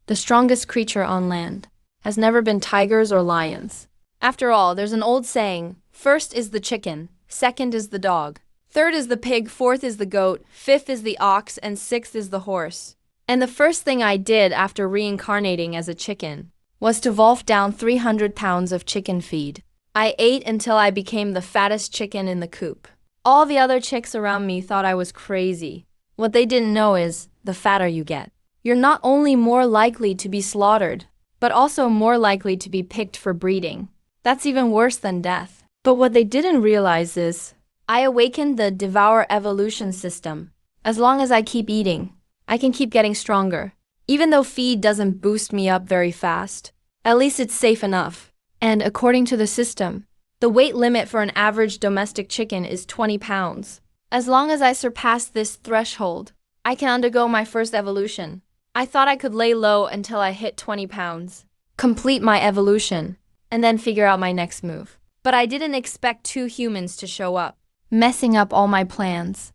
The strongest creature on land has never been tigers or lions. After all, there's an old saying, first is the chicken, second is the dog, third is the pig, fourth is the goat, fifth is the ox, and sixth is the horse. And the first thing I did after reincarnating as a chicken was to wolf down 300 pounds of chicken feed. I ate until I became the fattest chicken in the coop. All the other chicks around me thought I was crazy. What they didn't know is, the fatter you get, you're not only more likely to be slaughtered, but also more likely to be picked for breeding. That's even worse than death. But what they didn't realize is, I awakened the Devour evolution system. As long as I keep eating, I can keep getting stronger. Even though feed doesn't boost me up very fast, at least it's safe enough. And according to the system, the weight limit for an average domestic chicken is 20 pounds. As long as I surpass this threshold, I can undergo my first evolution. I thought I could lay low until I hit 20 pounds, complete my evolution, and then figure out my next move. But I didn't expect 2 humans to show up, messing up all my plans.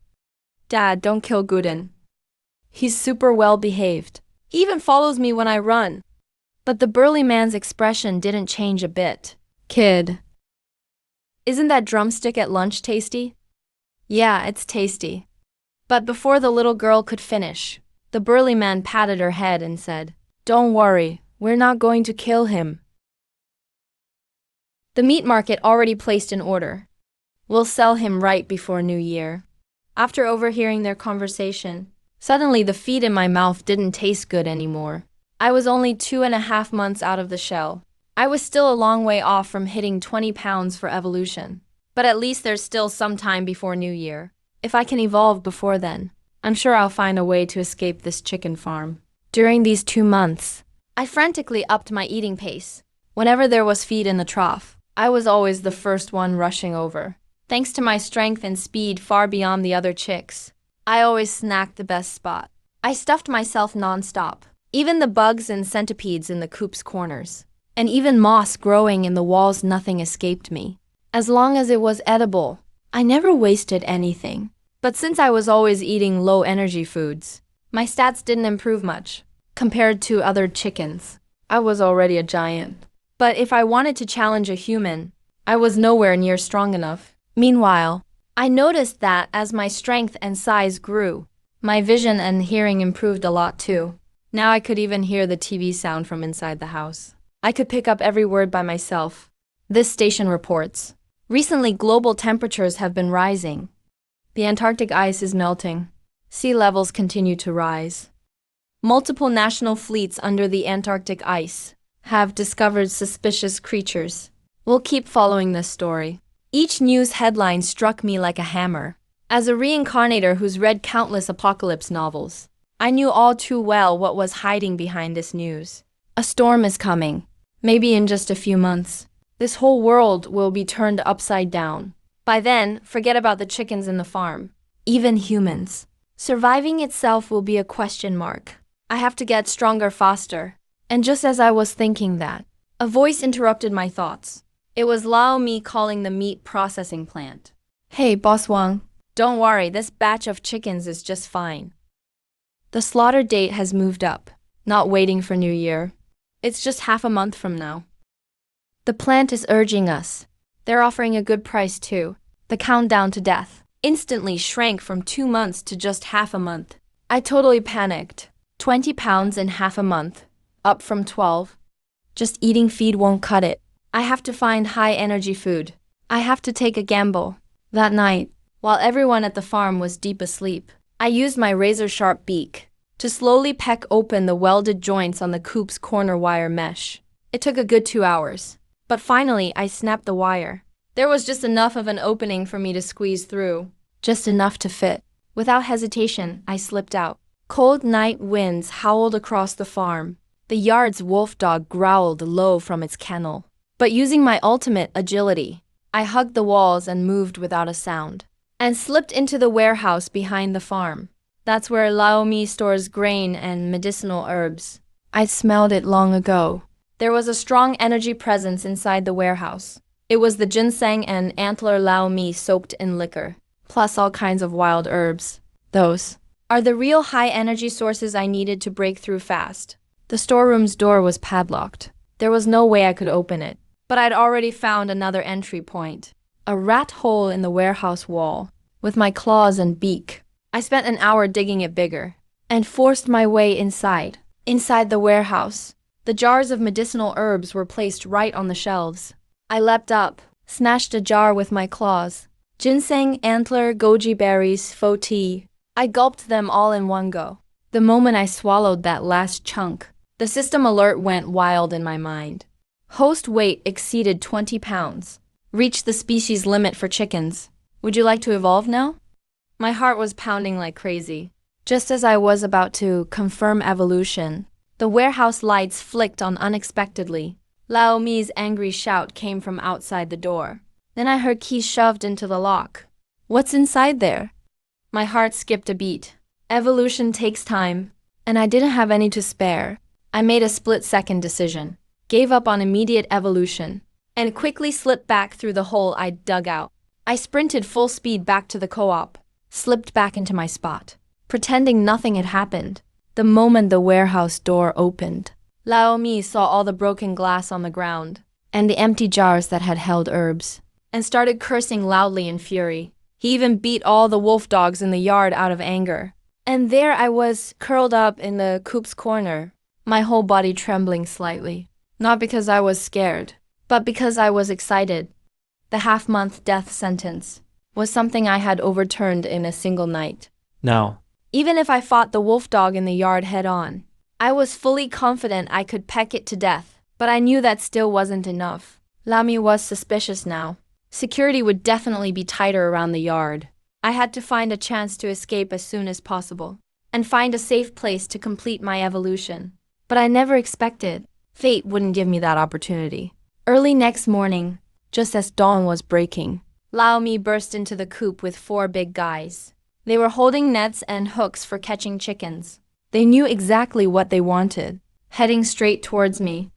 Dad, don't kill Gooden. He's super well behaved. He even follows me when I run. But the burly man's expression didn't change a bit. Kid, isn't that drumstick at lunch tasty? Yeah, it's tasty. But before the little girl could finish, the burly man patted her head and said, "Don't worry, we're not going to kill him." The meat market already placed an order. We'll sell him right before New Year. After overhearing their conversation, suddenly the feed in my mouth didn't taste good anymore. I was only 2.5 months out of the shell. I was still a long way off from hitting 20 pounds for evolution. But at least there's still some time before New Year. If I can evolve before then, I'm sure I'll find a way to escape this chicken farm. During these 2 months, I frantically upped my eating pace. Whenever there was feed in the trough, I was always the first one rushing over. Thanks to my strength and speed far beyond the other chicks, I always snacked the best spot. I stuffed myself non-stop. Even the bugs and centipedes in the coop's corners, and even moss growing in the walls, nothing escaped me. As long as it was edible, I never wasted anything. But since I was always eating low-energy foods, my stats didn't improve much. Compared to other chickens, I was already a giant. But if I wanted to challenge a human, I was nowhere near strong enough. Meanwhile, I noticed that as my strength and size grew, my vision and hearing improved a lot too. Now I could even hear the TV sound from inside the house. I could pick up every word by myself. This station reports, recently global temperatures have been rising. The Antarctic ice is melting. Sea levels continue to rise. Multiple national fleets under the Antarctic ice have discovered suspicious creatures. We'll keep following this story. Each news headline struck me like a hammer. As a reincarnator who's read countless apocalypse novels, I knew all too well what was hiding behind this news. A storm is coming. Maybe in just a few months, this whole world will be turned upside down. By then, forget about the chickens in the farm. Even humans. Surviving itself will be a question mark. I have to get stronger faster. And just as I was thinking that, a voice interrupted my thoughts. It was Lao Mi calling the meat processing plant. Hey, Boss Wang. Don't worry, this batch of chickens is just fine. The slaughter date has moved up. Not waiting for New Year. It's just half a month from now. The plant is urging us. They're offering a good price too. The countdown to death instantly shrank from 2 months to just half a month. I totally panicked. 20 pounds in half a month, up from 12. Just eating feed won't cut it. I have to find high-energy food. I have to take a gamble. That night, while everyone at the farm was deep asleep, I used my razor-sharp beak to slowly peck open the welded joints on the coop's corner wire mesh. It took a good 2 hours. But finally, I snapped the wire. There was just enough of an opening for me to squeeze through. Just enough to fit. Without hesitation, I slipped out. Cold night winds howled across the farm. The yard's wolf dog growled low from its kennel. But using my ultimate agility, I hugged the walls and moved without a sound. And slipped into the warehouse behind the farm. That's where Lao Mi stores grain and medicinal herbs. I'd smelled it long ago. There was a strong energy presence inside the warehouse. It was the ginseng and antler Lao Mi soaked in liquor, plus all kinds of wild herbs. Those are the real high energy sources I needed to break through fast. The storeroom's door was padlocked. There was no way I could open it, but I'd already found another entry point. A rat hole in the warehouse wall. With my claws and beak, I spent an hour digging it bigger, and forced my way inside. Inside the warehouse, the jars of medicinal herbs were placed right on the shelves. I leapt up, snatched a jar with my claws. Ginseng, antler, goji berries, faux tea. I gulped them all in one go. The moment I swallowed that last chunk, the system alert went wild in my mind. Host weight exceeded 20 pounds. Reached the species limit for chickens. Would you like to evolve now? My heart was pounding like crazy. Just as I was about to confirm evolution, the warehouse lights flicked on unexpectedly. Lao Mi's angry shout came from outside the door. Then I heard keys shoved into the lock. What's inside there? My heart skipped a beat. Evolution takes time, and I didn't have any to spare. I made a split-second decision, gave up on immediate evolution, and quickly slipped back through the hole I'd dug out. I sprinted full speed back to the co-op, slipped back into my spot, pretending nothing had happened. The moment the warehouse door opened, Lao Mi saw all the broken glass on the ground, and the empty jars that had held herbs, and started cursing loudly in fury. He even beat all the wolf dogs in the yard out of anger. And there I was, curled up in the coop's corner, my whole body trembling slightly. Not because I was scared, but because I was excited. The half-month death sentence was something I had overturned in a single night. Now, Even if I fought the wolf dog in the yard head-on, I was fully confident I could peck it to death, but I knew that still wasn't enough. Lamy was suspicious now. Security would definitely be tighter around the yard. I had to find a chance to escape as soon as possible, and find a safe place to complete my evolution. But I never expected fate wouldn't give me that opportunity. Early next morning, just as dawn was breaking, Lao Mi burst into the coop with 4 big guys. They were holding nets and hooks for catching chickens. They knew exactly what they wanted, heading straight towards me.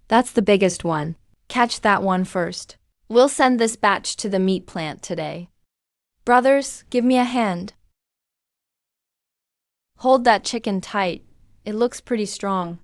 That's the biggest one. Catch that one first. We'll send this batch to the meat plant today. Brothers, give me a hand. Hold that chicken tight. It looks pretty strong.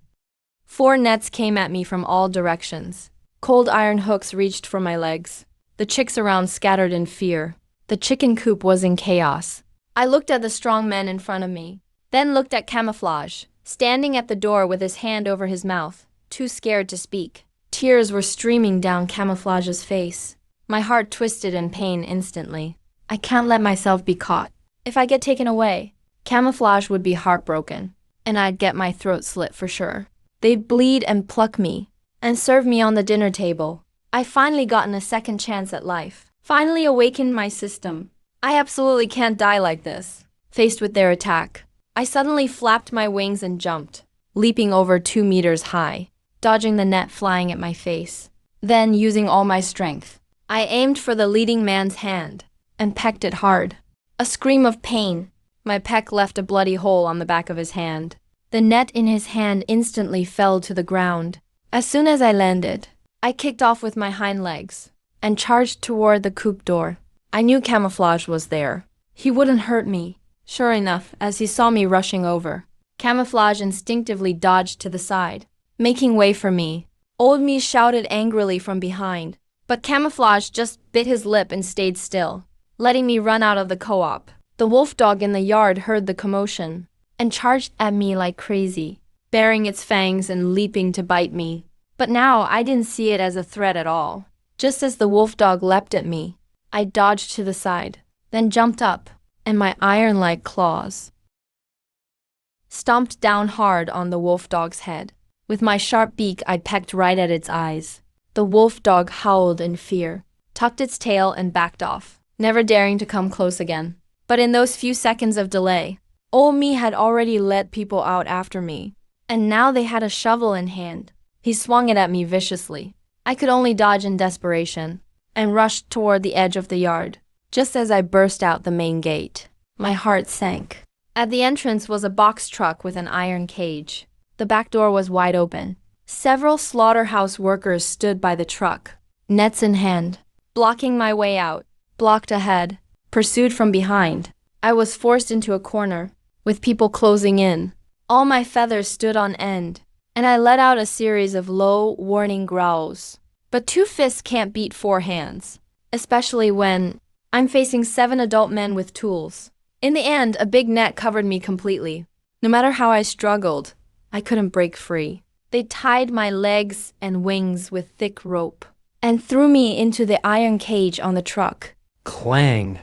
4 nets came at me from all directions. Cold iron hooks reached for my legs. The chicks around scattered in fear. The chicken coop was in chaos. I looked at the strong men in front of me, then looked at Camouflage, standing at the door with his hand over his mouth, too scared to speak. Tears were streaming down Camouflage's face. My heart twisted in pain instantly. I can't let myself be caught. If I get taken away, Camouflage would be heartbroken, and I'd get my throat slit for sure. They'd bleed and pluck me, and serve me on the dinner table. I finally gotten a second chance at life. Finally awakened my system. I absolutely can't die like this. Faced with their attack, I suddenly flapped my wings and jumped, leaping over 2 meters high, dodging the net flying at my face. Then, using all my strength, I aimed for the leading man's hand and pecked it hard. A scream of pain. My peck left a bloody hole on the back of his hand. The net in his hand instantly fell to the ground. As soon as I landed, I kicked off with my hind legs and charged toward the coop door. I knew Camouflage was there. He wouldn't hurt me. Sure enough, as he saw me rushing over, Camouflage instinctively dodged to the side, making way for me. Old me shouted angrily from behind, but Camouflage just bit his lip and stayed still, letting me run out of the co-op. The wolf dog in the yard heard the commotion and charged at me like crazy, baring its fangs and leaping to bite me. But now I didn't see it as a threat at all. Just as the wolf dog leapt at me, I dodged to the side, then jumped up, and my iron-like claws stomped down hard on the wolf dog's head. With my sharp beak, I pecked right at its eyes. The wolf dog howled in fear, tucked its tail and backed off, never daring to come close again. But in those few seconds of delay, old me had already led people out after me, and now they had a shovel in hand. He swung it at me viciously. I could only dodge in desperation, and rushed toward the edge of the yard. Just as I burst out the main gate, my heart sank. At the entrance was a box truck with an iron cage. The back door was wide open. Several slaughterhouse workers stood by the truck, nets in hand, blocking my way out. Blocked ahead, pursued from behind, I was forced into a corner, with people closing in. All my feathers stood on end, and I let out a series of low, warning growls. But 2 fists can't beat 4 hands, especially when I'm facing 7 adult men with tools. In the end, a big net covered me completely. No matter how I struggled, I couldn't break free. They tied my legs and wings with thick rope and threw me into the iron cage on the truck. Clang.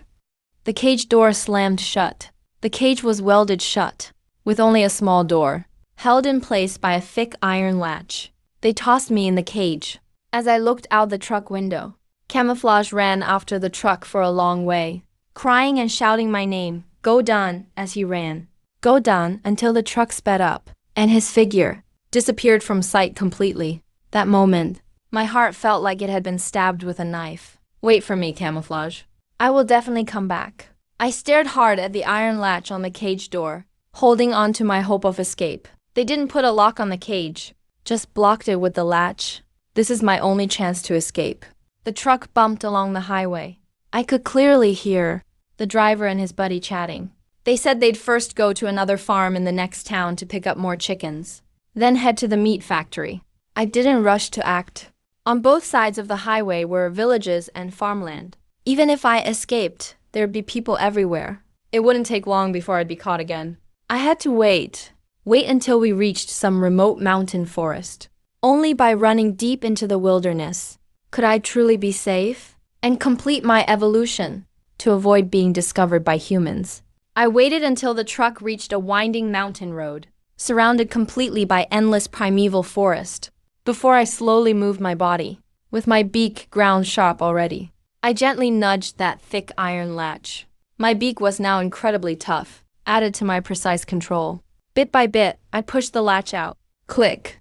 The cage door slammed shut. The cage was welded shut, with only a small door, held in place by a thick iron latch. They tossed me in the cage. As I looked out the truck window, Camouflage ran after the truck for a long way, crying and shouting my name, Godan, as he ran. Godan, until the truck sped up, and his figure disappeared from sight completely. That moment, my heart felt like it had been stabbed with a knife. Wait for me, Camouflage. I will definitely come back. I stared hard at the iron latch on the cage door, holding on to my hope of escape. They didn't put a lock on the cage, just blocked it with the latch. This is my only chance to escape. The truck bumped along the highway. I could clearly hear the driver and his buddy chatting. They said they'd first go to another farm in the next town to pick up more chickens, then head to the meat factory. I didn't rush to act. On both sides of the highway were villages and farmland. Even if I escaped, there'd be people everywhere. It wouldn't take long before I'd be caught again. I had to wait until we reached some remote mountain forest. Only by running deep into the wilderness could I truly be safe and complete my evolution to avoid being discovered by humans. I waited until the truck reached a winding mountain road, surrounded completely by endless primeval forest, before I slowly moved my body, with my beak ground sharp already. I gently nudged that thick iron latch. My beak was now incredibly tough, added to my precise control. Bit by bit, I'd pushed the latch out. Click.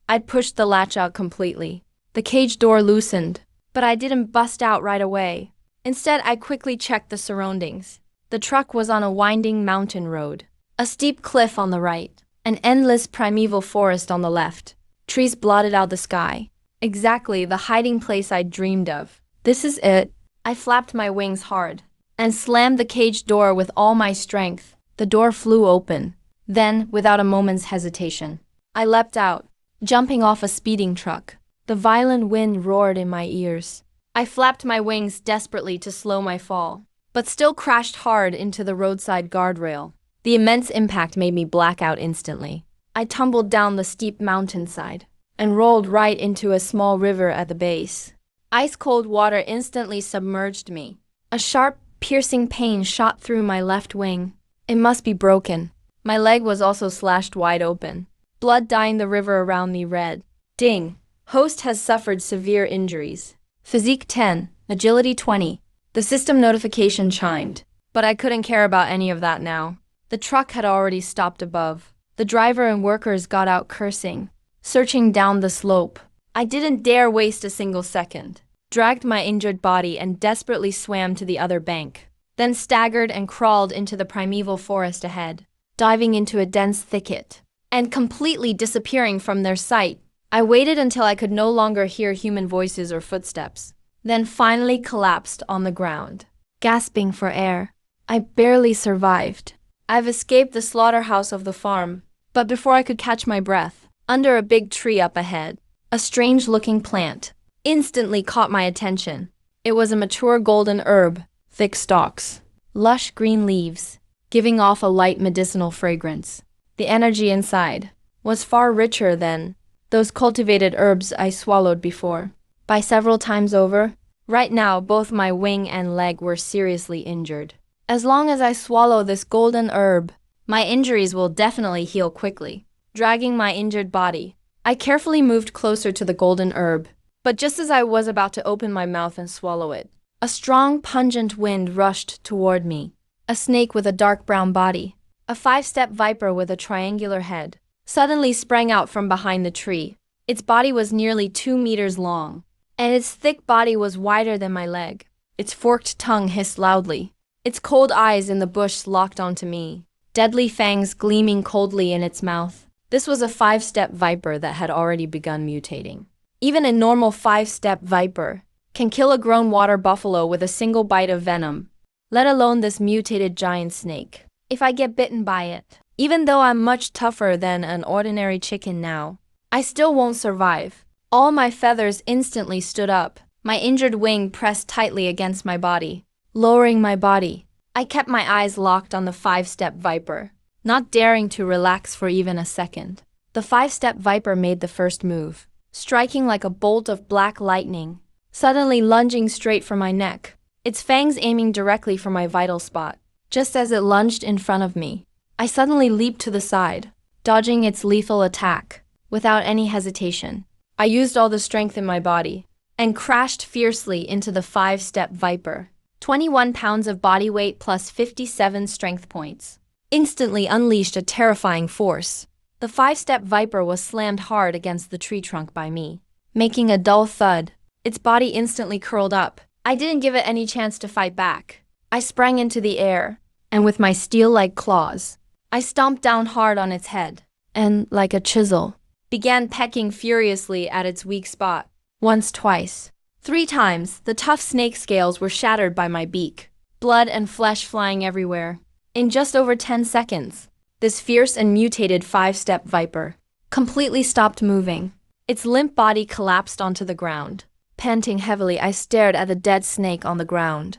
I'd pushed the latch out completely. The cage door loosened, but I didn't bust out right away. Instead, I quickly checked the surroundings. The truck was on a winding mountain road. A steep cliff on the right, an endless primeval forest on the left. Trees blotted out the sky. Exactly the hiding place I'd dreamed of. This is it. I flapped my wings hard and slammed the cage door with all my strength. The door flew open. Then, without a moment's hesitation, I leapt out, jumping off a speeding truck. The violent wind roared in my ears. I flapped my wings desperately to slow my fall, but still crashed hard into the roadside guardrail. The immense impact made me black out instantly. I tumbled down the steep mountainside and rolled right into a small river at the base. Ice-cold water instantly submerged me. A sharp, piercing pain shot through my left wing. It must be broken. My leg was also slashed wide open, blood dyeing the river around me red. Ding! Host has suffered severe injuries. Physique 10, Agility 20. The system notification chimed, but I couldn't care about any of that now. The truck had already stopped above. The driver and workers got out cursing, searching down the slope. I didn't dare waste a single second. Dragged my injured body and desperately swam to the other bank, then staggered and crawled into the primeval forest ahead, diving into a dense thicket and completely disappearing from their sight. I waited until I could no longer hear human voices or footsteps, then finally collapsed on the ground, gasping for air. I barely survived. I've escaped the slaughterhouse of the farm, but before I could catch my breath, under a big tree up ahead, a strange-looking plant instantly caught my attention. It was a mature golden herb, thick stalks, lush green leaves, giving off a light medicinal fragrance. The energy inside was far richer than those cultivated herbs I swallowed before. By several times over, right now both my wing and leg were seriously injured. As long as I swallow this golden herb, my injuries will definitely heal quickly. Dragging my injured body, I carefully moved closer to the golden herb. But just as I was about to open my mouth and swallow it, a strong, pungent wind rushed toward me. A snake with a dark brown body, a 5-step viper with a triangular head, suddenly sprang out from behind the tree. Its body was nearly 2 meters long, and its thick body was wider than my leg. Its forked tongue hissed loudly. Its cold eyes in the bush locked onto me, deadly fangs gleaming coldly in its mouth. This was a 5-step viper that had already begun mutating. Even a normal 5-step viper can kill a grown water buffalo with a single bite of venom, let alone this mutated giant snake. If I get bitten by it, Even though I'm much tougher than an ordinary chicken now, I still won't survive. All my feathers instantly stood up. My injured wing pressed tightly against my body, lowering my body. I kept my eyes locked on the 5-step viper, not daring to relax for even a second. The 5-step viper made the first move, striking like a bolt of black lightning, suddenly lunging straight for my neck, its fangs aiming directly for my vital spot. Just as it lunged in front of me, I suddenly leaped to the side, dodging its lethal attack. Without any hesitation, I used all the strength in my body and crashed fiercely into the 5-step viper. 21 pounds of body weight plus 57 strength points instantly unleashed a terrifying force. The 5-step viper was slammed hard against the tree trunk by me, making a dull thud. Its body instantly curled up. I didn't give it any chance to fight back. I sprang into the air, and with my steel-like claws, I stomped down hard on its head, and, like a chisel, began pecking furiously at its weak spot. Once, twice, 3 times, the tough snake scales were shattered by my beak, blood and flesh flying everywhere. In just over 10 seconds, this fierce and mutated 5-step viper completely stopped moving. Its limp body collapsed onto the ground. Panting heavily, I stared at the dead snake on the ground,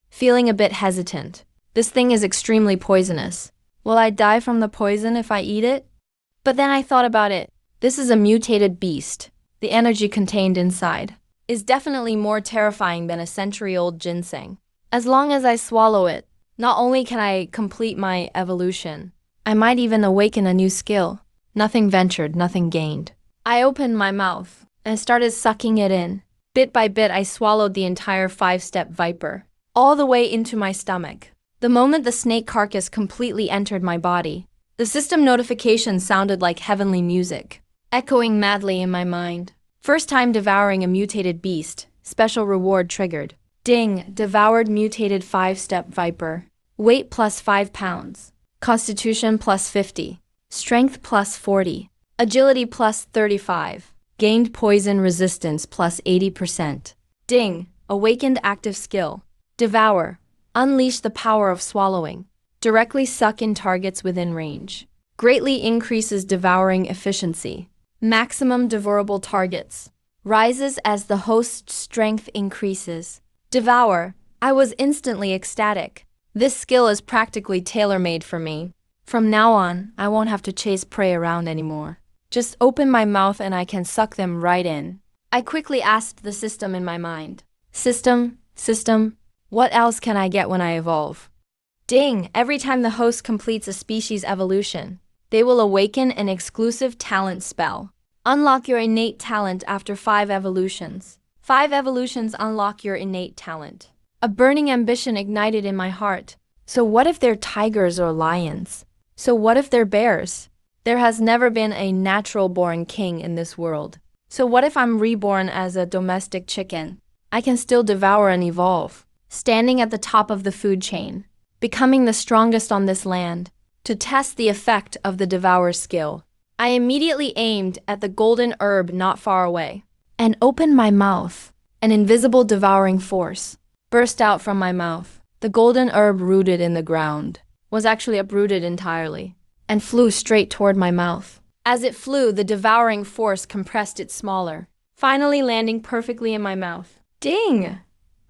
feeling a bit hesitant. This thing is extremely poisonous. Will I die from the poison if I eat it? But then I thought about it. This is a mutated beast. The energy contained inside is definitely more terrifying than a century-old ginseng. As long as I swallow it, not only can I complete my evolution, I might even awaken a new skill. Nothing ventured, nothing gained. I opened my mouth and started sucking it in. Bit by bit, I swallowed the entire 5-step viper, all the way into my stomach. The moment the snake carcass completely entered my body, the system notification sounded like heavenly music, echoing madly in my mind. First time devouring a mutated beast, special reward triggered. Ding, devoured mutated 5-step viper. Weight plus 5 pounds. Constitution plus 50. Strength plus 40. Agility plus 35. Gained poison resistance plus 80%. Ding, awakened active skill. Devour. Unleash the power of swallowing. Directly suck in targets within range. Greatly increases devouring efficiency. Maximum devourable targets. Rises as the host's strength increases. Devour. I was instantly ecstatic. This skill is practically tailor-made for me. From now on, I won't have to chase prey around anymore. Just open my mouth and I can suck them right in. I quickly asked the system in my mind. System, what else can I get when I evolve? Ding! Every time the host completes a species evolution, they will awaken an exclusive talent spell. Unlock your innate talent after 5 evolutions. 5 evolutions unlock your innate talent. A burning ambition ignited in my heart. So what if they're tigers or lions? So what if they're bears? There has never been a natural-born king in this world. So what if I'm reborn as a domestic chicken? I can still devour and evolve, standing at the top of the food chain, becoming the strongest on this land. To test the effect of the Devour skill, I immediately aimed at the golden herb not far away and opened my mouth. An invisible devouring force burst out from my mouth. The golden herb, rooted in the ground, was actually uprooted entirely and flew straight toward my mouth. As it flew, the devouring force compressed it smaller, finally landing perfectly in my mouth. Ding!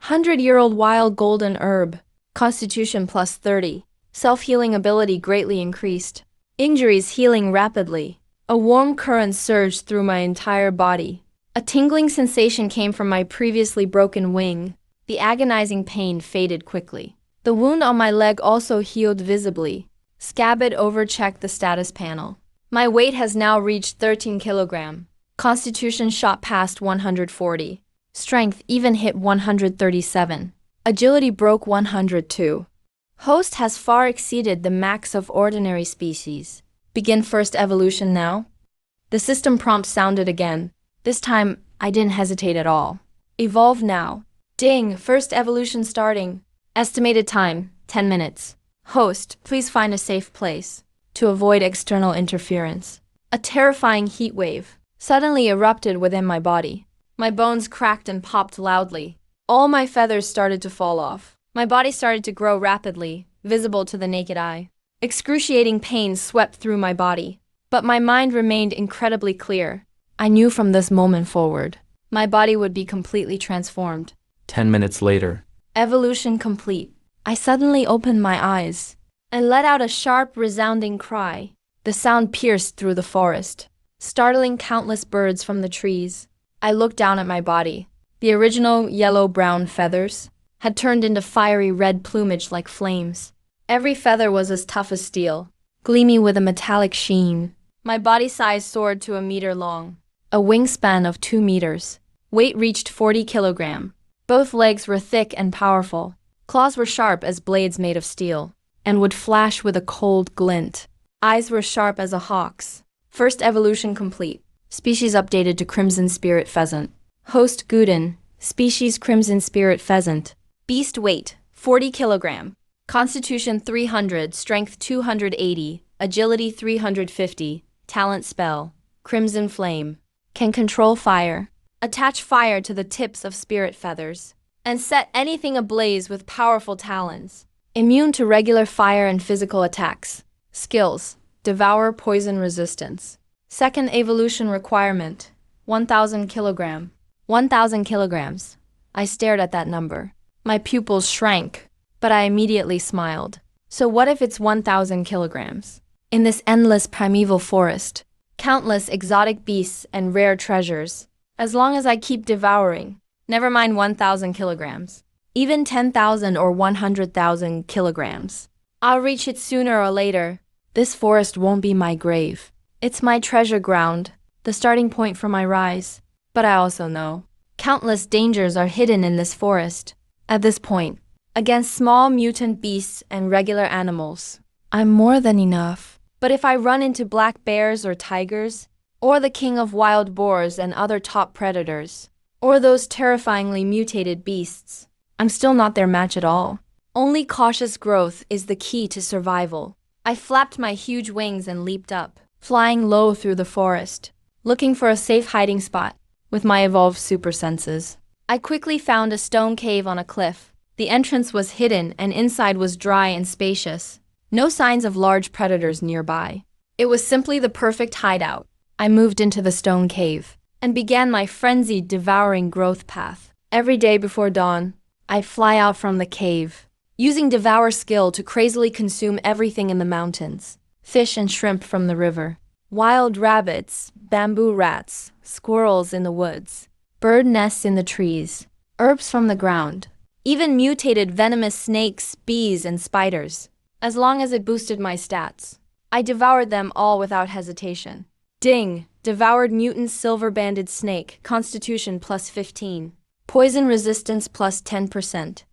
100-year-old wild golden herb. Constitution plus 30. Self-healing ability greatly increased. Injuries healing rapidly. A warm current surged through my entire body. A tingling sensation came from my previously broken wing. The agonizing pain faded quickly. The wound on my leg also healed visibly. Scabbed overchecked the status panel. My weight has now reached 13 kilogram. Constitution shot past 140. Strength even hit 137. Agility broke 102. Host has far exceeded the max of ordinary species. Begin first evolution now? The system prompt sounded again. This time, I didn't hesitate at all. Evolve now. Ding, first evolution starting. Estimated time, 10 minutes. Host, please find a safe place to avoid external interference. A terrifying heat wave suddenly erupted within my body. My bones cracked and popped loudly. All my feathers started to fall off. My body started to grow rapidly. visible to the naked eye. Excruciating pain swept through my body, but my mind remained incredibly clear. I knew from this moment forward, my body would be completely transformed. 10 minutes later. Evolution complete. I suddenly opened my eyes and let out a sharp, resounding cry. The sound pierced through the forest, startling countless birds from the trees. I looked down at my body. The original yellow-brown feathers had turned into fiery red plumage like flames. Every feather was as tough as steel, gleaming with a metallic sheen. My body size soared to 1 meter long, a wingspan of 2 meters. Weight reached 40 kilograms. Both legs were thick and powerful. Claws were sharp as blades made of steel, and would flash with a cold glint. Eyes were sharp as a hawk's. First evolution complete. Species updated to Crimson Spirit Pheasant. Host Mutant. Species Crimson Spirit Pheasant. Beast weight 40 kilogram. Constitution 300, Strength 280, Agility 350, Talent Spell, Crimson Flame. Can control fire. Attach fire to the tips of spirit feathers, and set anything ablaze with powerful talons. Immune to regular fire and physical attacks. Skills: Devour, Poison Resistance. Second evolution requirement: 1,000 kilogram. 1,000 kilograms. I stared at that number. My pupils shrank, but I immediately smiled. So what if it's 1,000 kilograms? In this endless primeval forest, countless exotic beasts and rare treasures. As long as I keep devouring, never mind 1,000 kilograms, even 10,000 or 100,000 kilograms, I'll reach it sooner or later. This forest won't be my grave. It's my treasure ground, the starting point for my rise. But I also know countless dangers are hidden in this forest. At this point, against small mutant beasts and regular animals, I'm more than enough. But if I run into black bears or tigers, or the king of wild boars and other top predators, or those terrifyingly mutated beasts, I'm still not their match at all. Only cautious growth is the key to survival. I flapped my huge wings and leaped up, flying low through the forest, looking for a safe hiding spot. With my evolved super senses, I quickly found a stone cave on a cliff. The entrance was hidden and inside was dry and spacious. No signs of large predators nearby. It was simply the perfect hideout. I moved into the stone cave and began my frenzied devouring growth path. Every day before dawn, I'd fly out from the cave, using Devour skill to crazily consume everything in the mountains. Fish and shrimp from the river, wild rabbits, bamboo rats, squirrels in the woods, bird nests in the trees, herbs from the ground, even mutated venomous snakes, bees, and spiders. As long as it boosted my stats, I devoured them all without hesitation. Ding! Devoured mutant silver-banded snake, Constitution plus 15. Poison resistance plus 10%.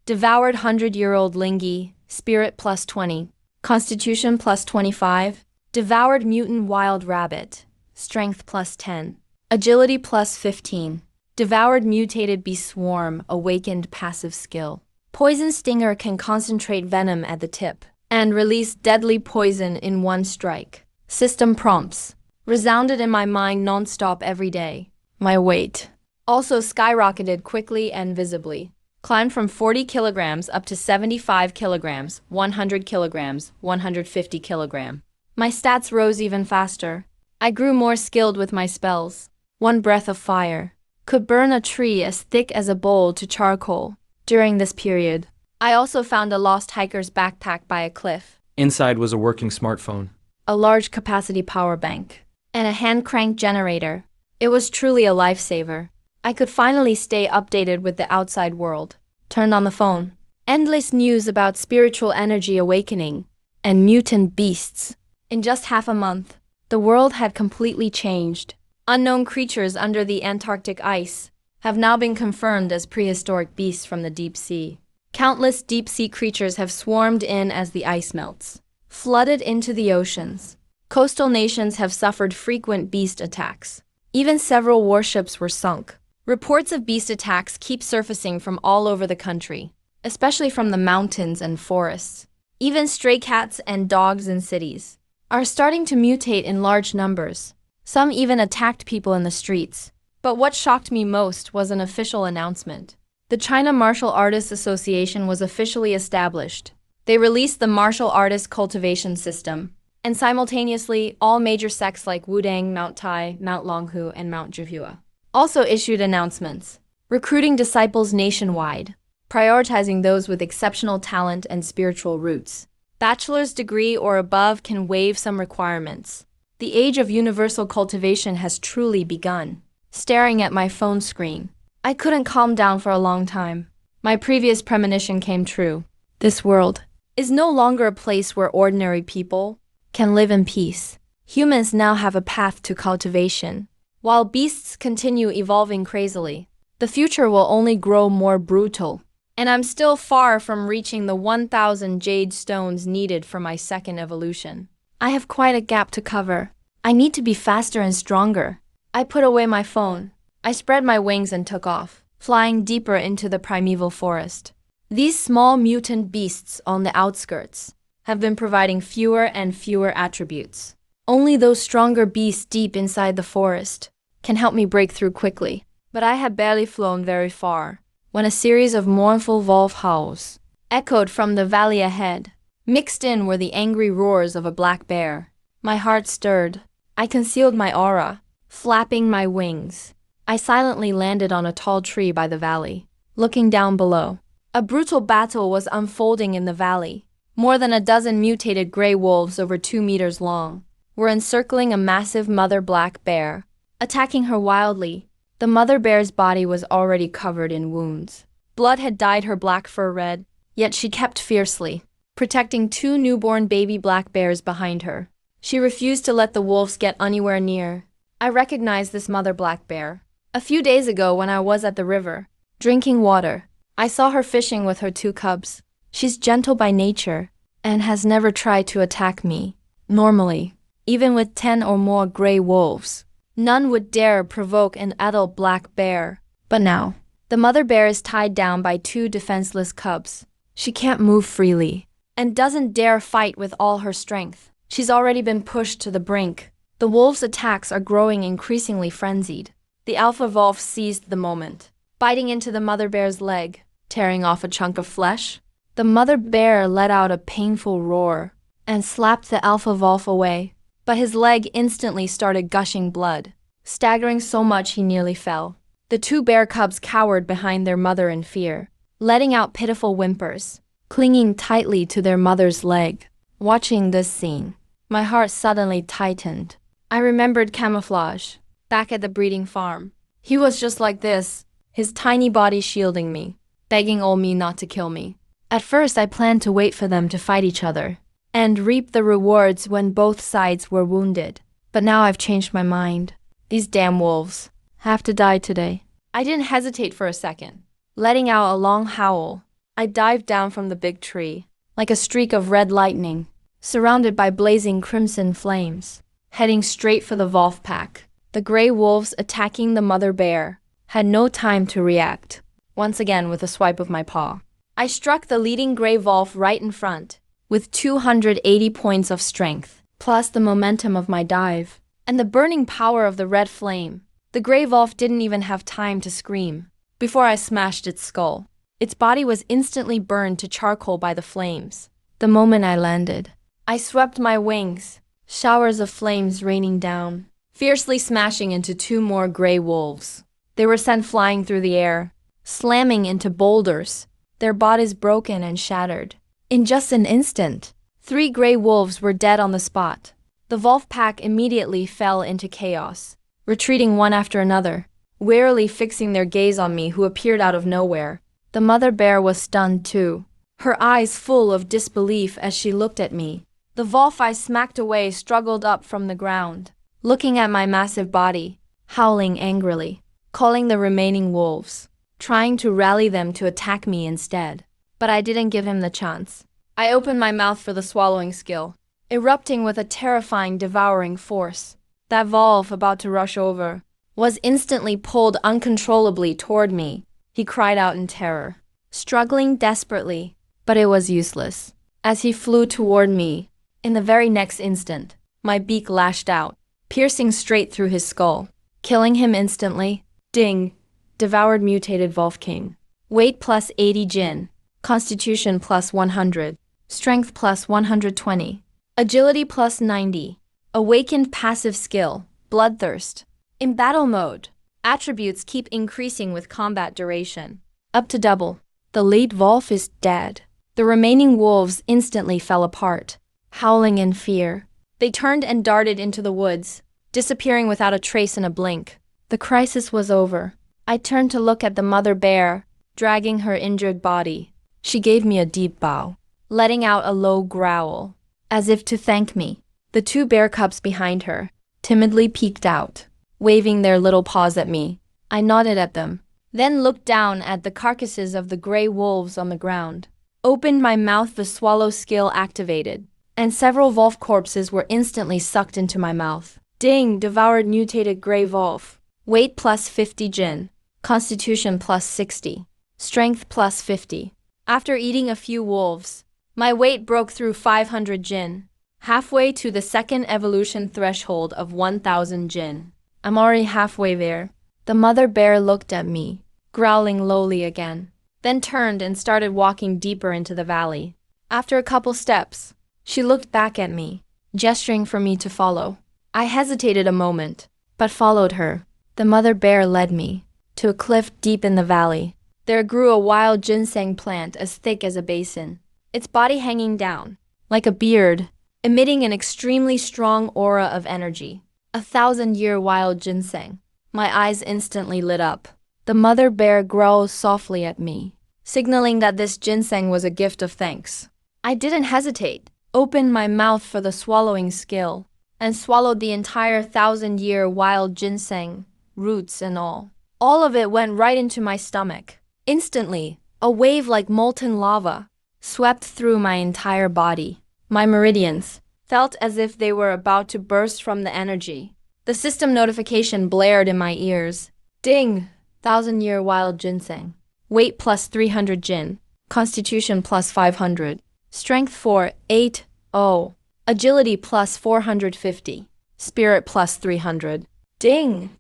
Devoured 100-year-old lingi, Spirit plus 20. Constitution plus 25. Devoured mutant wild rabbit, Strength plus 10. Agility plus 15. Devoured mutated bee swarm, awakened passive skill. Poison stinger can concentrate venom at the tip and release deadly poison in one strike. System prompts resounded in my mind non-stop every day. My weight also skyrocketed quickly and visibly. Climbed from 40 kilograms up to 75 kilograms, 100 kilograms, 150 kilograms. My stats rose even faster. I grew more skilled with my spells. One breath of fire could burn a tree as thick as a bowl to charcoal. During this period, I also found a lost hiker's backpack by a cliff. Inside was a working smartphone, A large capacity power bank, and a hand-cranked generator. It was truly a lifesaver. I could finally stay updated with the outside world. Turned on the phone. Endless news about spiritual energy awakening and mutant beasts. In just half a month, the world had completely changed. Unknown creatures under the Antarctic ice have now been confirmed as prehistoric beasts from the deep sea. Countless deep-sea creatures have swarmed in as the ice melts, flooded into the oceans. Coastal nations have suffered frequent beast attacks. Even several warships were sunk. Reports of beast attacks keep surfacing from all over the country, especially from the mountains and forests. Even stray cats and dogs in cities are starting to mutate in large numbers. Some even attacked people in the streets. But what shocked me most was an official announcement. The China Martial Artists Association was officially established. They released the martial artist cultivation system, and simultaneously, all major sects like Wudang, Mount Tai, Mount Longhu, and Mount Zhuhua also issued announcements, recruiting disciples nationwide, prioritizing those with exceptional talent and spiritual roots. Bachelor's degree or above can waive some requirements. The age of universal cultivation has truly begun. Staring at my phone screen, I couldn't calm down for a long time. My previous premonition came true. This world is no longer a place where ordinary people can live in peace. Humans now have a path to cultivation. While beasts continue evolving crazily, the future will only grow more brutal. And I'm still far from reaching the 1,000 jade stones needed for my second evolution. I have quite a gap to cover. I need to be faster and stronger. I put away my phone. I spread my wings and took off, flying deeper into the primeval forest. These small mutant beasts on the outskirts have been providing fewer and fewer attributes. Only those stronger beasts deep inside the forest can help me break through quickly. But I had barely flown very far when a series of mournful wolf howls echoed from the valley ahead. Mixed in were the angry roars of a black bear. My heart stirred. I concealed my aura, flapping my wings. I silently landed on a tall tree by the valley, looking down below. A brutal battle was unfolding in the valley. More than a dozen mutated gray wolves over 2 meters long were encircling a massive mother black bear, attacking her wildly. The mother bear's body was already covered in wounds. Blood had dyed her black fur red, yet she kept fiercely, protecting 2 newborn baby black bears behind her. She refused to let the wolves get anywhere near. I recognized this mother black bear. A few days ago when I was at the river, drinking water, I saw her fishing with her 2 cubs. She's gentle by nature and has never tried to attack me. Normally, even with 10 or more gray wolves, none would dare provoke an adult black bear. But now, the mother bear is tied down by 2 defenseless cubs. She can't move freely and doesn't dare fight with all her strength. She's already been pushed to the brink. The wolves' attacks are growing increasingly frenzied. The alpha wolf seized the moment, biting into the mother bear's leg, tearing off a chunk of flesh. The mother bear let out a painful roar and slapped the alpha wolf away, but his leg instantly started gushing blood, staggering so much he nearly fell. The 2 bear cubs cowered behind their mother in fear, letting out pitiful whimpers, clinging tightly to their mother's leg. Watching this scene, my heart suddenly tightened. I remembered Camouflage, back at the breeding farm. He was just like this, his tiny body shielding me, begging old me not to kill me. At first I planned to wait for them to fight each other and reap the rewards when both sides were wounded. But now I've changed my mind. These damn wolves have to die today. I didn't hesitate for a second. Letting out a long howl, I dived down from the big tree, like a streak of red lightning, surrounded by blazing crimson flames, heading straight for the wolf pack. The gray wolves attacking the mother bear had no time to react. Once again with a swipe of my paw, I struck the leading gray wolf right in front, with 280 points of strength, plus the momentum of my dive, and the burning power of the red flame. The gray wolf didn't even have time to scream before I smashed its skull. Its body was instantly burned to charcoal by the flames. The moment I landed, I swept my wings, showers of flames raining down, fiercely smashing into 2 more gray wolves. They were sent flying through the air, slamming into boulders, their bodies broken and shattered. In just an instant, 3 gray wolves were dead on the spot. The wolf pack immediately fell into chaos, retreating one after another, warily fixing their gaze on me who appeared out of nowhere. The mother bear was stunned too, her eyes full of disbelief as she looked at me. The wolf I smacked away struggled up from the ground, looking at my massive body, howling angrily, calling the remaining wolves, trying to rally them to attack me instead. But I didn't give him the chance. I opened my mouth for the swallowing skill, erupting with a terrifying devouring force. That wolf about to rush over was instantly pulled uncontrollably toward me. He cried out in terror, struggling desperately, but it was useless. As he flew toward me, in the very next instant, my beak lashed out, piercing straight through his skull, killing him instantly. Ding! Devoured mutated wolf king. Weight plus 80 jin. Constitution plus 100. Strength plus 120. Agility plus 90. Awakened passive skill, Bloodthirst. In battle mode, attributes keep increasing with combat duration. Up to double. The lead wolf is dead. The remaining wolves instantly fell apart, howling in fear. They turned and darted into the woods, disappearing without a trace in a blink. The crisis was over. I turned to look at the mother bear, dragging her injured body. She gave me a deep bow, letting out a low growl, as if to thank me. The two bear cubs behind her timidly peeked out, waving their little paws at me. I nodded at them, then looked down at the carcasses of the gray wolves on the ground. Opened my mouth, the swallow skill activated, and several wolf corpses were instantly sucked into my mouth. Ding! Devoured mutated gray wolf. Weight plus 50 Jin. Constitution plus 60. Strength plus 50. After eating a few wolves, my weight broke through 500 Jin, halfway to the second evolution threshold of 1000 Jin. I'm already halfway there. The mother bear looked at me, growling lowly again, then turned and started walking deeper into the valley. After a couple steps, she looked back at me, gesturing for me to follow. I hesitated a moment, but followed her. The mother bear led me to a cliff deep in the valley. There grew a wild ginseng plant as thick as a basin, its body hanging down, like a beard, emitting an extremely strong aura of energy. 1,000-year wild ginseng. My eyes instantly lit up. The mother bear growled softly at me, signaling that this ginseng was a gift of thanks. I didn't hesitate, opened my mouth for the swallowing skill, and swallowed the entire 1,000-year wild ginseng, roots and all. All of it went right into my stomach. Instantly, a wave like molten lava swept through my entire body. My meridians felt as if they were about to burst from the energy. The system notification blared in my ears. Ding! 1,000-year wild ginseng. Weight plus 300 Jin. Constitution plus 500. Strength 4, 8, 0. Agility plus 450. Spirit plus 300. Ding!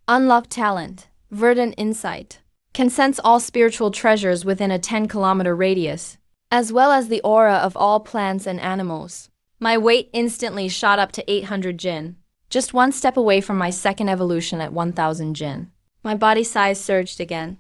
Unlocked talent. Verdant Insight. Can sense all spiritual treasures within a 10-kilometer radius, as well as the aura of all plants and animals. My weight instantly shot up to 800 Jin, just one step away from my second evolution at 1000 Jin. My body size surged again.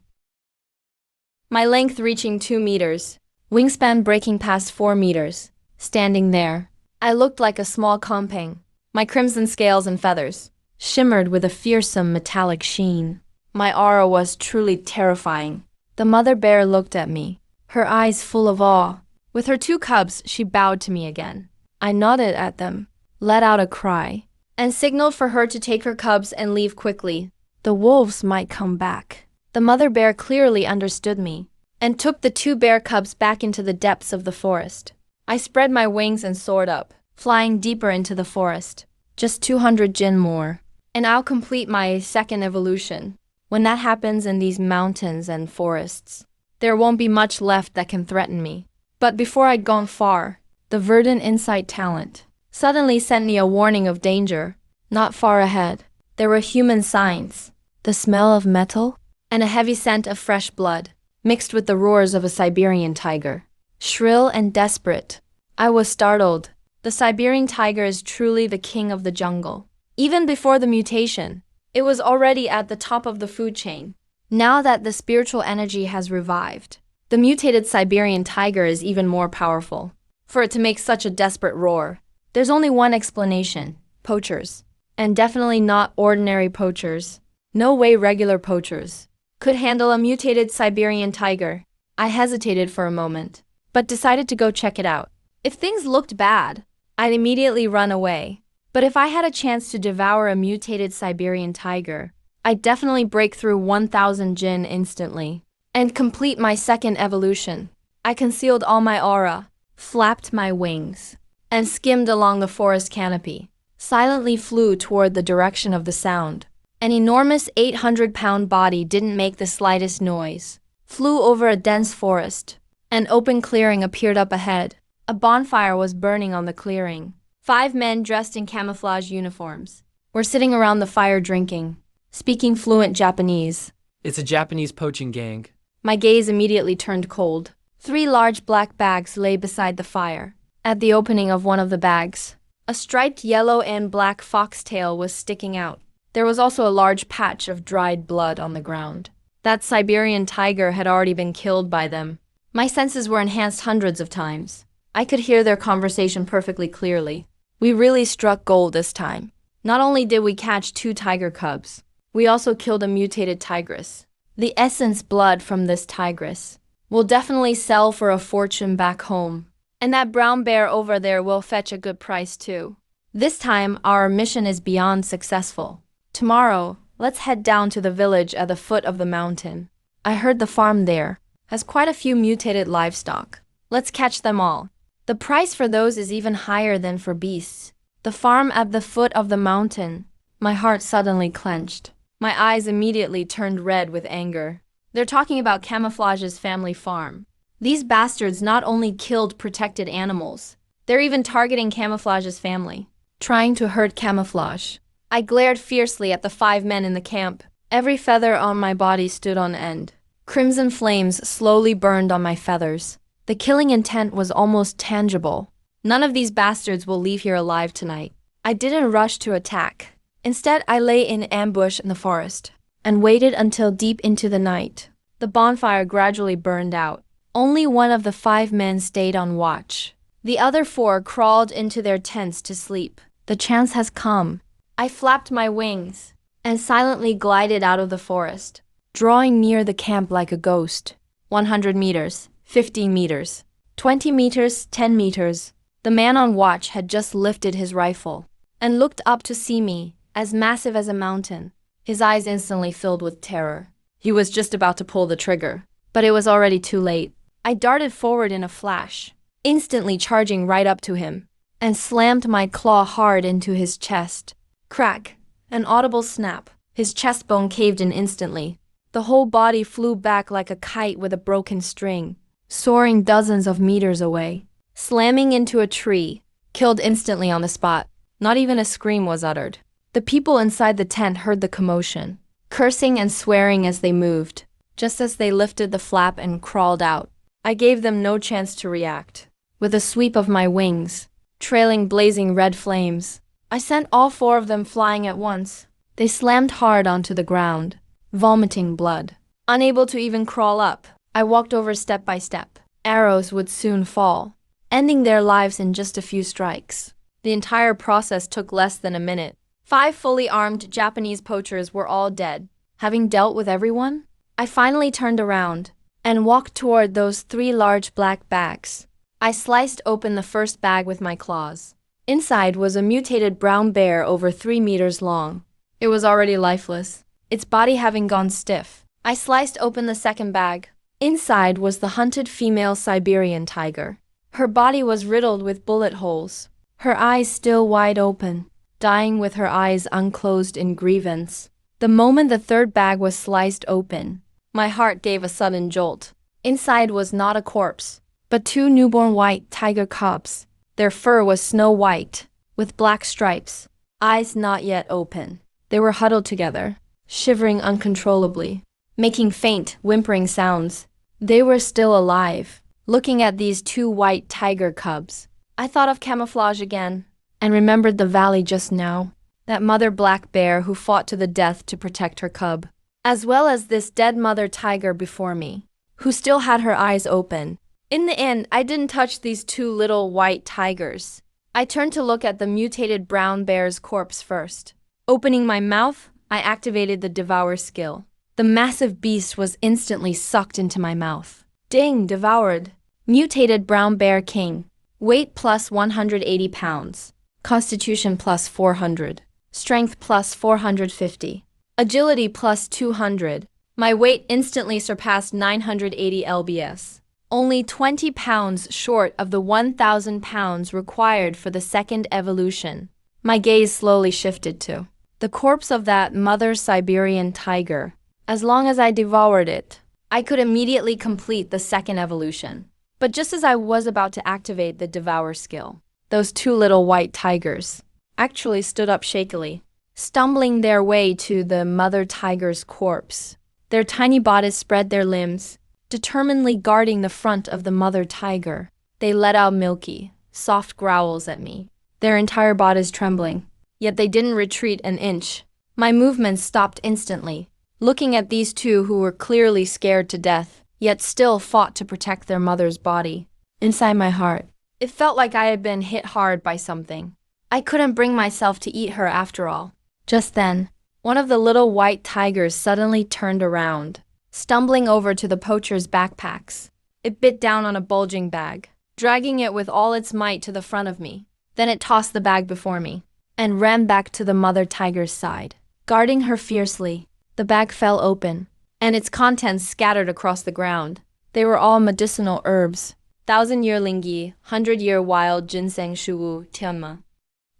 My length reaching 2 meters, wingspan breaking past 4 meters. Standing there, I looked like a small kompang. My crimson scales and feathers shimmered with a fearsome metallic sheen. My aura was truly terrifying. The mother bear looked at me, her eyes full of awe. With her 2 cubs, she bowed to me again. I nodded at them, let out a cry, and signaled for her to take her cubs and leave quickly. The wolves might come back. The mother bear clearly understood me, and took the 2 bear cubs back into the depths of the forest. I spread my wings and soared up, flying deeper into the forest. Just 200 Jin more, and I'll complete my second evolution. When that happens in these mountains and forests, there won't be much left that can threaten me. But before I'd gone far, the Verdant Insight talent suddenly sent me a warning of danger. Not far ahead, there were human signs, the smell of metal, and a heavy scent of fresh blood, mixed with the roars of a Siberian tiger. Shrill and desperate. I was startled. The Siberian tiger is truly the king of the jungle. Even before the mutation, it was already at the top of the food chain. Now that the spiritual energy has revived, the mutated Siberian tiger is even more powerful. For it to make such a desperate roar, there's only one explanation: poachers. And definitely not ordinary poachers. No way regular poachers could handle a mutated Siberian tiger. I hesitated for a moment, but decided to go check it out. If things looked bad, I'd immediately run away. But if I had a chance to devour a mutated Siberian tiger, I'd definitely break through 1000 Jin instantly and complete my second evolution. I concealed all my aura, flapped my wings, and skimmed along the forest canopy. Silently flew toward the direction of the sound. An enormous 800-pound body didn't make the slightest noise. Flew over a dense forest. An open clearing appeared up ahead. A bonfire was burning on the clearing. 5 men dressed in camouflage uniforms were sitting around the fire drinking, speaking fluent Japanese. It's a Japanese poaching gang. My gaze immediately turned cold. 3 large black bags lay beside the fire. At the opening of one of the bags, a striped yellow and black foxtail was sticking out. There was also a large patch of dried blood on the ground. That Siberian tiger had already been killed by them. My senses were enhanced hundreds of times. I could hear their conversation perfectly clearly. We really struck gold this time. Not only did we catch 2 tiger cubs, we also killed a mutated tigress. The essence blood from this tigress will definitely sell for a fortune back home. And that brown bear over there will fetch a good price too. This time, our mission is beyond successful. Tomorrow, let's head down to the village at the foot of the mountain. I heard the farm there has quite a few mutated livestock. Let's catch them all. The price for those is even higher than for beasts. The farm at the foot of the mountain. My heart suddenly clenched. My eyes immediately turned red with anger. They're talking about Camouflage's family farm. These bastards not only killed protected animals, they're even targeting Camouflage's family, trying to hurt Camouflage. I glared fiercely at the 5 men in the camp. Every feather on my body stood on end. Crimson flames slowly burned on my feathers. The killing intent was almost tangible. None of these bastards will leave here alive tonight. I didn't rush to attack. Instead, I lay in ambush in the forest and waited until deep into the night. The bonfire gradually burned out. Only one of the 5 men stayed on watch. The other 4 crawled into their tents to sleep. The chance has come. I flapped my wings and silently glided out of the forest, drawing near the camp like a ghost. 100 meters, 50 meters, 20 meters, 10 meters. The man on watch had just lifted his rifle and looked up to see me, as massive as a mountain. His eyes instantly filled with terror. He was just about to pull the trigger, but it was already too late. I darted forward in a flash, instantly charging right up to him, and slammed my claw hard into his chest. Crack! An audible snap. His chest bone caved in instantly. The whole body flew back like a kite with a broken string, soaring dozens of meters away, slamming into a tree, killed instantly on the spot. Not even a scream was uttered. The people inside the tent heard the commotion, cursing and swearing as they moved, just as they lifted the flap and crawled out. I gave them no chance to react. With a sweep of my wings, trailing blazing red flames, I sent all 4 of them flying at once. They slammed hard onto the ground, vomiting blood. Unable to even crawl up, I walked over step by step. Arrows would soon fall, ending their lives in just a few strikes. The entire process took less than a minute. 5 fully armed Japanese poachers were all dead. Having dealt with everyone, I finally turned around and walked toward those 3 large black bags. I sliced open the first bag with my claws. Inside was a mutated brown bear over 3 meters long. It was already lifeless, its body having gone stiff. I sliced open the second bag. Inside was the hunted female Siberian tiger. Her body was riddled with bullet holes, her eyes still wide open, dying with her eyes unclosed in grievance. The moment the third bag was sliced open, my heart gave a sudden jolt. Inside was not a corpse, but 2 newborn white tiger cubs. Their fur was snow white, with black stripes, eyes not yet open. They were huddled together, shivering uncontrollably, making faint, whimpering sounds. They were still alive. Looking at these 2 white tiger cubs, I thought of Camouflage again, and remembered the valley just now, that mother black bear who fought to the death to protect her cub, as well as this dead mother tiger before me, who still had her eyes open. In the end, I didn't touch these 2 little white tigers. I turned to look at the mutated brown bear's corpse first. Opening my mouth, I activated the Devours skill. The massive beast was instantly sucked into my mouth. Ding, devoured. Mutated brown bear king. Weight plus 180 pounds. Constitution plus 400. Strength plus 450. Agility plus 200. My weight instantly surpassed 980 lbs. Only 20 pounds short of the 1,000 pounds required for the second evolution. My gaze slowly shifted to the corpse of that mother Siberian tiger. As long as I devoured it, I could immediately complete the second evolution. But just as I was about to activate the Devour skill, those 2 little white tigers actually stood up shakily, stumbling their way to the mother tiger's corpse. Their tiny bodies spread their limbs, determinedly guarding the front of the mother tiger. They let out milky, soft growls at me, their entire bodies trembling. Yet they didn't retreat an inch. My movements stopped instantly, looking at these two who were clearly scared to death, yet still fought to protect their mother's body. Inside my heart, it felt like I had been hit hard by something. I couldn't bring myself to eat her after all. Just then, one of the little white tigers suddenly turned around, stumbling over to the poacher's backpacks. It bit down on a bulging bag, dragging it with all its might to the front of me. Then it tossed the bag before me and ran back to the mother tiger's side, guarding her fiercely. The bag fell open, and its contents scattered across the ground. They were all medicinal herbs. 1,000-year lingi, 100-year wild ginseng shuwu tianma.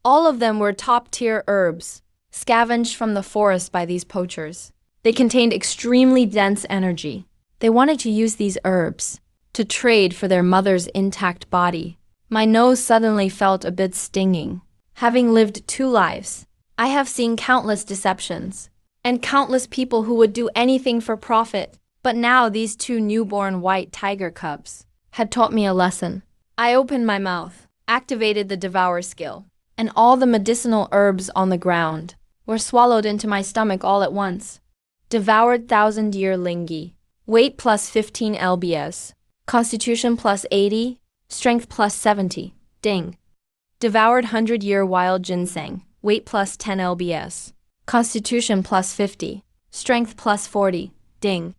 All of them were top-tier herbs, scavenged from the forest by these poachers. They contained extremely dense energy. They wanted to use these herbs to trade for their mother's intact body. My nose suddenly felt a bit stinging. Having lived 2 lives, I have seen countless deceptions and countless people who would do anything for profit. But now these 2 newborn white tiger cubs had taught me a lesson. I opened my mouth, activated the Devour skill, and all the medicinal herbs on the ground were swallowed into my stomach all at once. Devoured 1,000-year lingi, weight plus 15 lbs, constitution plus 80, strength plus 70, ding. Devoured 100-year wild ginseng, weight plus 10 lbs, constitution plus 50, strength plus 40, ding.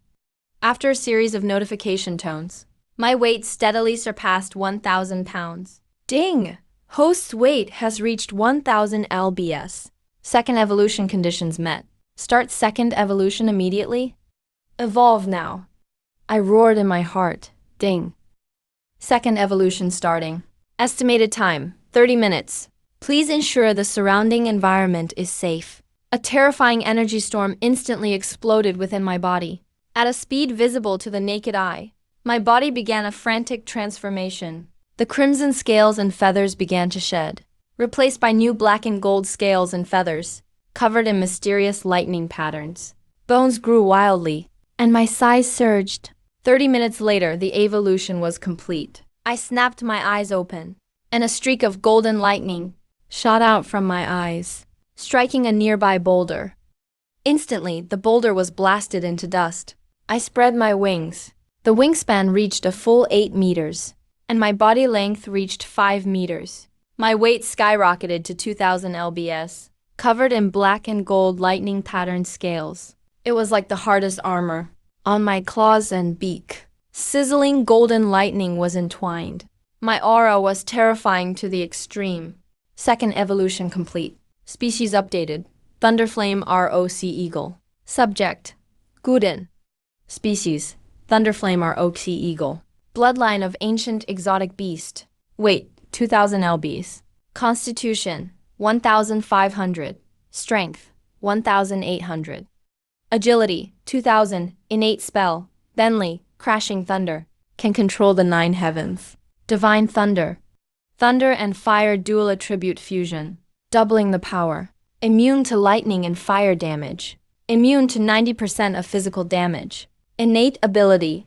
After a series of notification tones, my weight steadily surpassed 1,000 pounds. Ding! Host's weight has reached 1,000 lbs. Second evolution conditions met. Start second evolution immediately. Evolve now. I roared in my heart. Ding. Second evolution starting. Estimated time, 30 minutes. Please ensure the surrounding environment is safe. A terrifying energy storm instantly exploded within my body. At a speed visible to the naked eye, my body began a frantic transformation. The crimson scales and feathers began to shed, replaced by new black and gold scales and feathers, covered in mysterious lightning patterns. Bones grew wildly, and my size surged. 30 minutes later, the evolution was complete. I snapped my eyes open, and a streak of golden lightning shot out from my eyes, striking a nearby boulder. Instantly, the boulder was blasted into dust. I spread my wings. The wingspan reached a full 8 meters, and my body length reached 5 meters. My weight skyrocketed to 2,000 lbs, covered in black and gold lightning patterned scales. It was like the hardest armor. On my claws and beak, sizzling golden lightning was entwined. My aura was terrifying to the extreme. Second evolution complete. Species updated. Thunderflame ROC Eagle. Subject: Guden. Species: Thunderflame ROC Eagle. Bloodline of ancient exotic beast. Weight: 2,000 lbs. Constitution: 1,500. Strength: 1,800. Agility: 2,000. Innate spell: Bentley, Crashing Thunder. Can control the 9 heavens. Divine Thunder. Thunder and fire dual attribute fusion, doubling the power. Immune to lightning and fire damage. Immune to 90% of physical damage. Innate ability: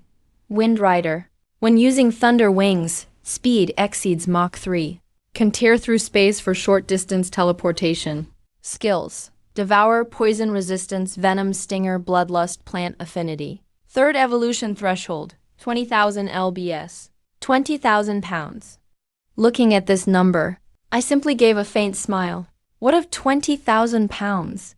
Wind Rider. When using thunder wings, speed exceeds Mach 3. Can tear through space for short distance teleportation. Skills: Devour, Poison Resistance, Venom, Stinger, Bloodlust, Plant Affinity. Third evolution threshold: 20,000 lbs. 20,000 pounds. Looking at this number, I simply gave a faint smile. What of 20,000 pounds?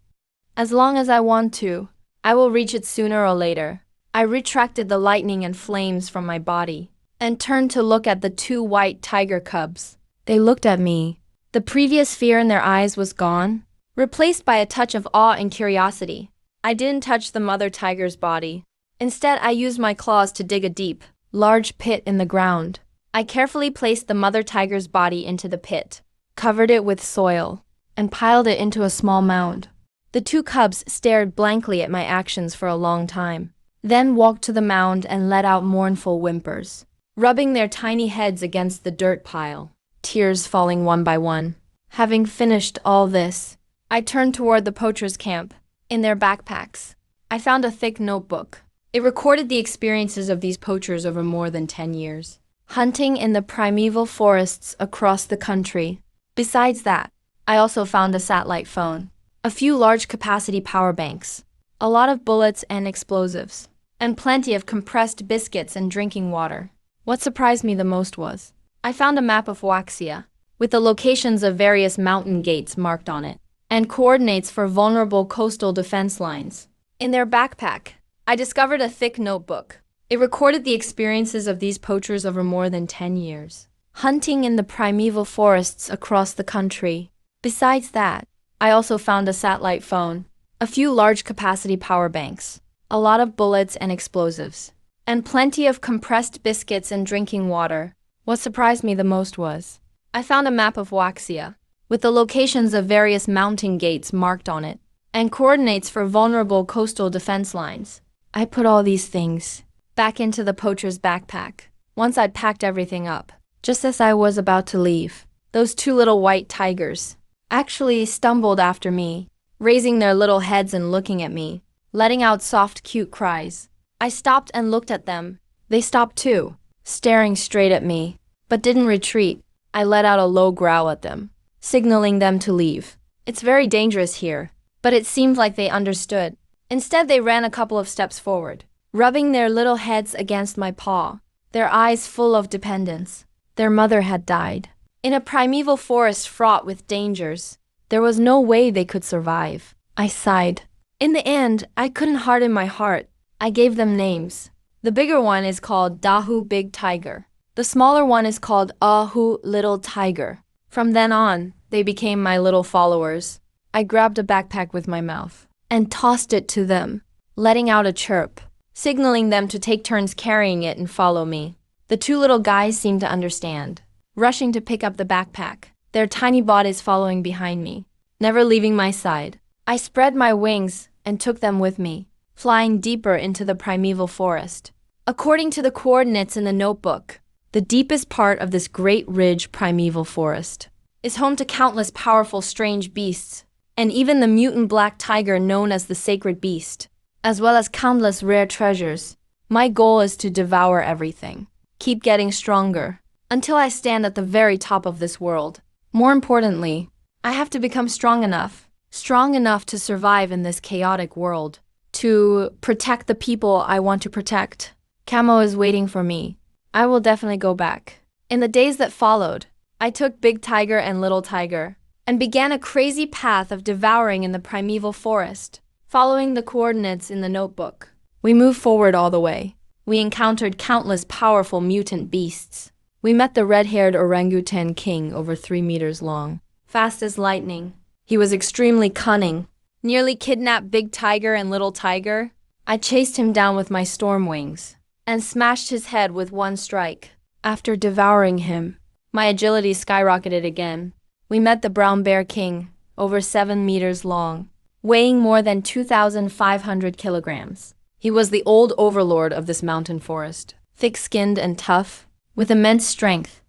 As long as I want to, I will reach it sooner or later. I retracted the lightning and flames from my body and turned to look at the 2 white tiger cubs. They looked at me. The previous fear in their eyes was gone, replaced by a touch of awe and curiosity. I didn't touch the mother tiger's body. Instead, I used my claws to dig a deep, large pit in the ground. I carefully placed the mother tiger's body into the pit, covered it with soil, and piled it into a small mound. The 2 cubs stared blankly at my actions for a long time, then walked to the mound and let out mournful whimpers, rubbing their tiny heads against the dirt pile, tears falling one by one. Having finished all this, I turned toward the poachers' camp. In their backpacks, I found a thick notebook. It recorded the experiences of these poachers over more than 10 years, hunting in the primeval forests across the country. Besides that, I also found a satellite phone, a few large-capacity power banks, a lot of bullets and explosives, and plenty of compressed biscuits and drinking water. What surprised me the most was, I found a map of Waxia, with the locations of various mountain gates marked on it, and coordinates for vulnerable coastal defense lines. In their backpack, I discovered a thick notebook. It recorded the experiences of these poachers over more than 10 years, hunting in the primeval forests across the country. Besides that, I also found a satellite phone, a few large-capacity power banks, a lot of bullets and explosives, and plenty of compressed biscuits and drinking water. What surprised me the most was, I found a map of Waxia, with the locations of various mountain gates marked on it, and coordinates for vulnerable coastal defense lines. I put all these things back into the poacher's backpack. Once I'd packed everything up, just as I was about to leave, those two little white tigers actually stumbled after me, raising their little heads and looking at me, letting out soft, cute cries. I stopped and looked at them. They stopped too, staring straight at me, but didn't retreat. I let out a low growl at them, signaling them to leave. It's very dangerous here, but it seemed like they understood. Instead, they ran a couple of steps forward, rubbing their little heads against my paw, their eyes full of dependence. Their mother had died. In a primeval forest fraught with dangers, there was no way they could survive. I sighed. In the end, I couldn't harden my heart. I gave them names. The bigger one is called Dahu Big Tiger. The smaller one is called Ahu Little Tiger. From then on, they became my little followers. I grabbed a backpack with my mouth and tossed it to them, letting out a chirp, signaling them to take turns carrying it and follow me. The two little guys seemed to understand, rushing to pick up the backpack, their tiny bodies following behind me, never leaving my side. I spread my wings and took them with me, flying deeper into the primeval forest. According to the coordinates in the notebook, the deepest part of this great ridge primeval forest is home to countless powerful strange beasts, and even the mutant black tiger known as the sacred beast, as well as countless rare treasures. My goal is to devour everything, keep getting stronger, until I stand at the very top of this world. More importantly, I have to become strong enough to survive in this chaotic world, to protect the people I want to protect. Camo is waiting for me. I will definitely go back. In the days that followed, I took Big Tiger and Little Tiger and began a crazy path of devouring in the primeval forest, following the coordinates in the notebook. We moved forward all the way. We encountered countless powerful mutant beasts. We met the red-haired orangutan king over 3 meters long, fast as lightning. He was extremely cunning, nearly kidnapped Big Tiger and Little Tiger. I chased him down with my storm wings and smashed his head with one strike. After devouring him, my agility skyrocketed again. We met the brown bear king, over 7 meters long, weighing more than 2,500 kilograms. He was the old overlord of this mountain forest, thick-skinned and tough, with immense strength.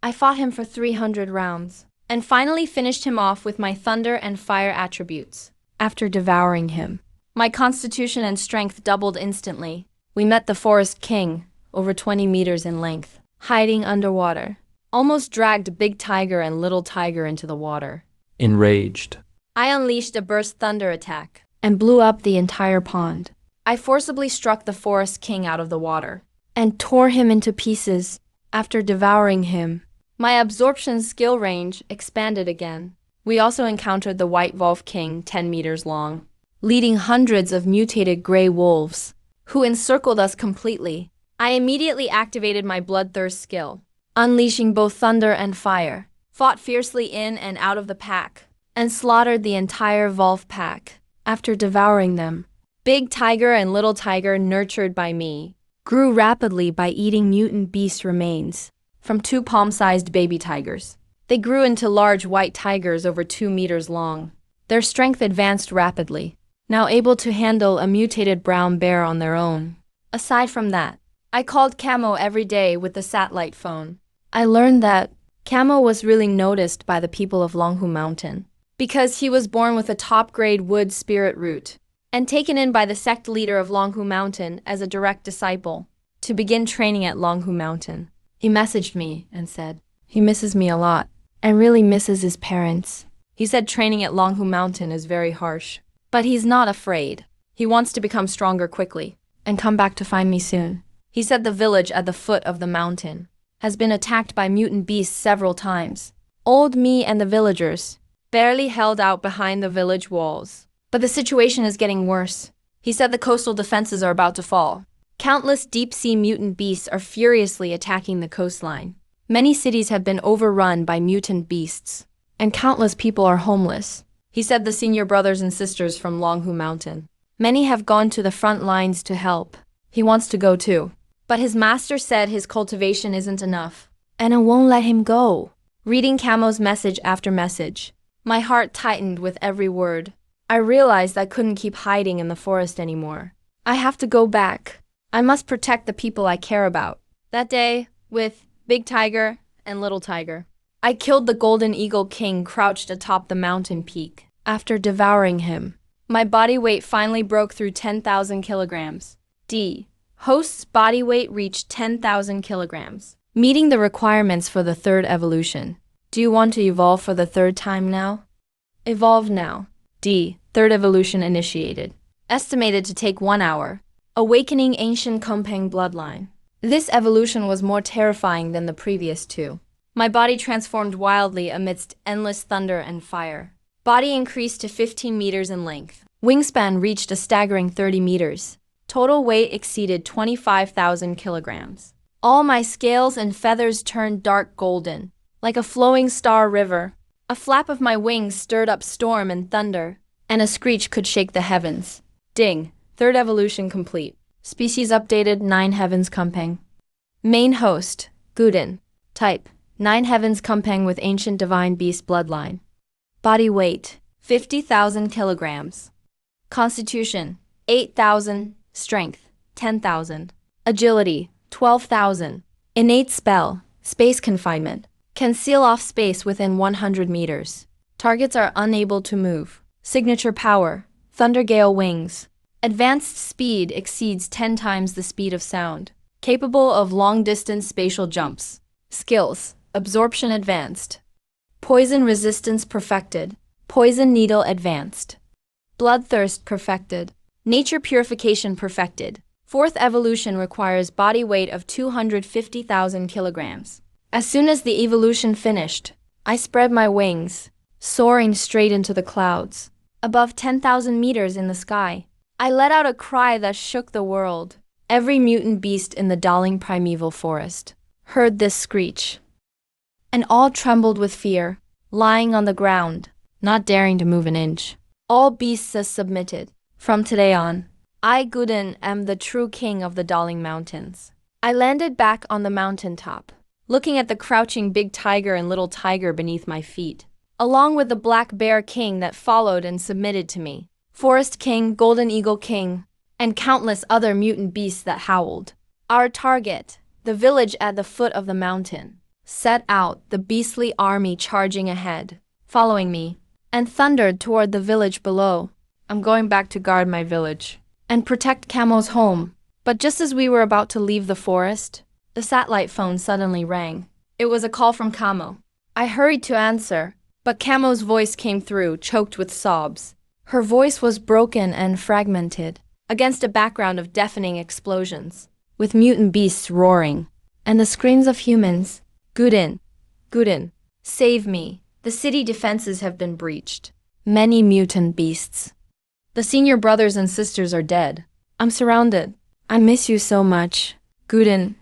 I fought him for 300 rounds, and finally finished him off with my thunder and fire attributes. After devouring him, my constitution and strength doubled instantly. We met the forest king, over 20 meters in length, hiding underwater. Almost dragged Big Tiger and Little Tiger into the water. Enraged, I unleashed a burst thunder attack and blew up the entire pond. I forcibly struck the forest king out of the water and tore him into pieces. After devouring him, my absorption skill range expanded again. We also encountered the white wolf king, 10 meters long, leading hundreds of mutated gray wolves, who encircled us completely. I immediately activated my bloodthirst skill, unleashing both thunder and fire, fought fiercely in and out of the pack, and slaughtered the entire wolf pack. After devouring them, Big Tiger and Little Tiger, nurtured by me, grew rapidly by eating mutant beast remains from 2 palm-sized baby tigers. They grew into large white tigers over 2 meters long. Their strength advanced rapidly, now able to handle a mutated brown bear on their own. Aside from that, I called Camo every day with the satellite phone. I learned that Camo was really noticed by the people of Longhu Mountain because he was born with a top-grade wood spirit root. and taken in by the sect leader of Longhu Mountain as a direct disciple to begin training at Longhu Mountain. He messaged me and said he misses me a lot and really misses his parents. He said training at Longhu Mountain is very harsh, but he's not afraid. He wants to become stronger quickly and come back to find me soon. He said the village at the foot of the mountain has been attacked by mutant beasts several times. Old me and the villagers barely held out behind the village walls. But the situation is getting worse. He said the coastal defenses are about to fall. Countless deep-sea mutant beasts are furiously attacking the coastline. Many cities have been overrun by mutant beasts, and countless people are homeless. He said the senior brothers and sisters from Longhu Mountain. Many have gone to the front lines to help. He wants to go too. But his master said his cultivation isn't enough, and it won't let him go. Reading Camo's message after message, my heart tightened with every word. I realized I couldn't keep hiding in the forest anymore. I have to go back. I must protect the people I care about. That day, with Big Tiger and Little Tiger, I killed the golden eagle king crouched atop the mountain peak. After devouring him, my body weight finally broke through 10,000 kilograms. Host's body weight reached 10,000 kilograms, meeting the requirements for the third evolution. Do you want to evolve for the third time now? Evolve now. Third evolution initiated. Estimated to take 1 hour. Awakening ancient Kompeng bloodline. This evolution was more terrifying than the previous two. My body transformed wildly amidst endless thunder and fire. Body increased to 15 meters in length. Wingspan reached a staggering 30 meters. Total weight exceeded 25,000 kilograms. All my scales and feathers turned dark golden, like a flowing star river. A flap of my wings stirred up storm and thunder, and a screech could shake the heavens. Ding. Third evolution complete. Species updated 9 Heavens Kompeng. Main host, Guden. Type, 9 Heavens Kompeng with ancient divine beast bloodline. Body weight, 50,000 kilograms. Constitution, 8,000. Strength, 10,000. Agility, 12,000. Innate spell, space confinement. Can seal off space within 100 meters. Targets are unable to move. Signature power, Thunder Gale wings. Advanced speed exceeds 10 times the speed of sound. Capable of long-distance spatial jumps. Skills, absorption advanced. Poison resistance perfected. Poison needle advanced. Bloodthirst perfected. Nature purification perfected. Fourth evolution requires body weight of 250,000 kilograms. As soon as the evolution finished, I spread my wings, soaring straight into the clouds. Above 10,000 meters in the sky, I let out a cry that shook the world. Every mutant beast in the Daling primeval forest heard this screech, and all trembled with fear, lying on the ground, not daring to move an inch. All beasts submitted. From today on, I, Guden, am the true king of the Daling Mountains. I landed back on the mountaintop, looking at the crouching big tiger and little tiger beneath my feet, along with the black bear king that followed and submitted to me, forest king, golden eagle king, and countless other mutant beasts that howled. Our target, the village at the foot of the mountain, set out, the beastly army charging ahead, following me, and thundered toward the village below. I'm going back to guard my village and protect Camo's home. But just as we were about to leave the forest, the satellite phone suddenly rang. It was a call from Camo. I hurried to answer, but Camo's voice came through, choked with sobs. Her voice was broken and fragmented, against a background of deafening explosions, with mutant beasts roaring, and the screams of humans. Guden, save me. The city defenses have been breached. Many mutant beasts. The senior brothers and sisters are dead. I'm surrounded. I miss you so much. Guden,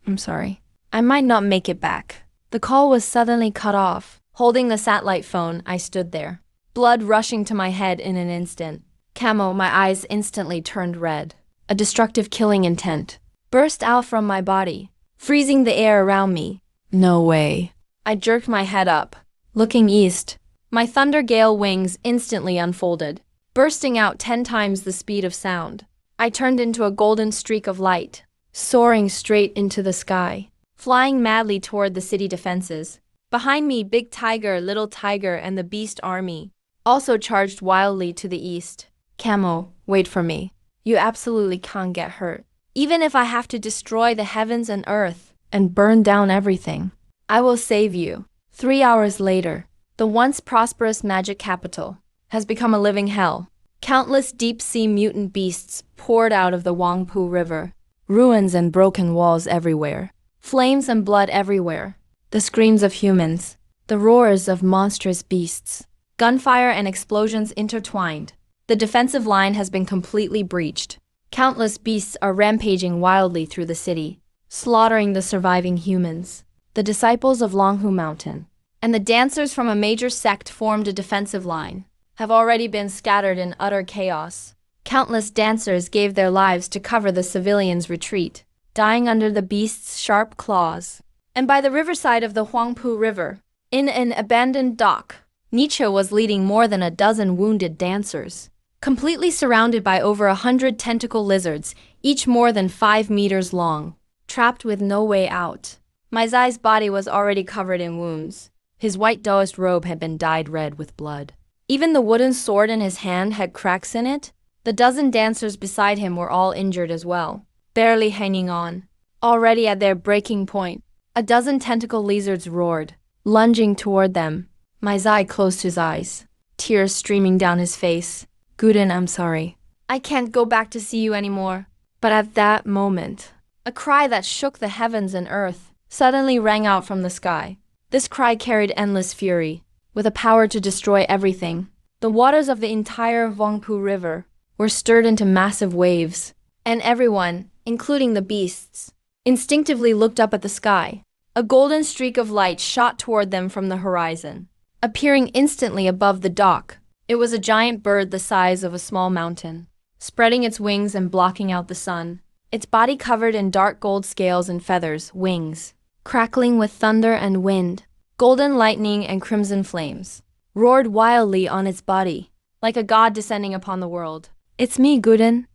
I'm sorry. I might not make it back. The call was suddenly cut off. Holding the satellite phone, I stood there, blood rushing to my head in an instant. Camo, my eyes instantly turned red. A destructive killing intent burst out from my body, freezing the air around me. No way. I jerked my head up, looking east. My thunder gale wings instantly unfolded, bursting out 10 times the speed of sound. I turned into a golden streak of light, soaring straight into the sky, flying madly toward the city defenses. Behind me, Big Tiger, Little Tiger, and the Beast Army also charged wildly to the east. Camo, wait for me. You absolutely can't get hurt. Even if I have to destroy the heavens and earth and burn down everything, I will save you. 3 hours later, the once prosperous magic capital has become a living hell. Countless deep-sea mutant beasts poured out of the Huangpu River. Ruins and broken walls everywhere. Flames and blood everywhere. The screams of humans. The roars of monstrous beasts. Gunfire and explosions intertwined. The defensive line has been completely breached. Countless beasts are rampaging wildly through the city, slaughtering the surviving humans. The disciples of Longhu Mountain and the dancers from a major sect formed a defensive line, have already been scattered in utter chaos. Countless dancers gave their lives to cover the civilians' retreat, dying under the beasts' sharp claws. And by the riverside of the Huangpu River, in an abandoned dock, Nietzsche was leading more than a dozen wounded dancers, completely surrounded by over 100 tentacle lizards, each more than 5 meters long, trapped with no way out. My Zai's body was already covered in wounds. His white Daoist robe had been dyed red with blood. Even the wooden sword in his hand had cracks in it. The dozen dancers beside him were all injured as well, barely hanging on. Already at their breaking point, a dozen tentacle lizards roared, lunging toward them. My Zai closed his eyes, tears streaming down his face. Guden, I'm sorry. I can't go back to see you anymore. But at that moment, a cry that shook the heavens and earth suddenly rang out from the sky. This cry carried endless fury, with a power to destroy everything. The waters of the entire Huangpu River were stirred into massive waves, and everyone, including the beasts, instinctively looked up at the sky. A golden streak of light shot toward them from the horizon, appearing instantly above the dock. It was a giant bird the size of a small mountain, spreading its wings and blocking out the sun, its body covered in dark gold scales and feathers, wings, crackling with thunder and wind. Golden lightning and crimson flames roared wildly on its body, like a god descending upon the world. It's me, Guden.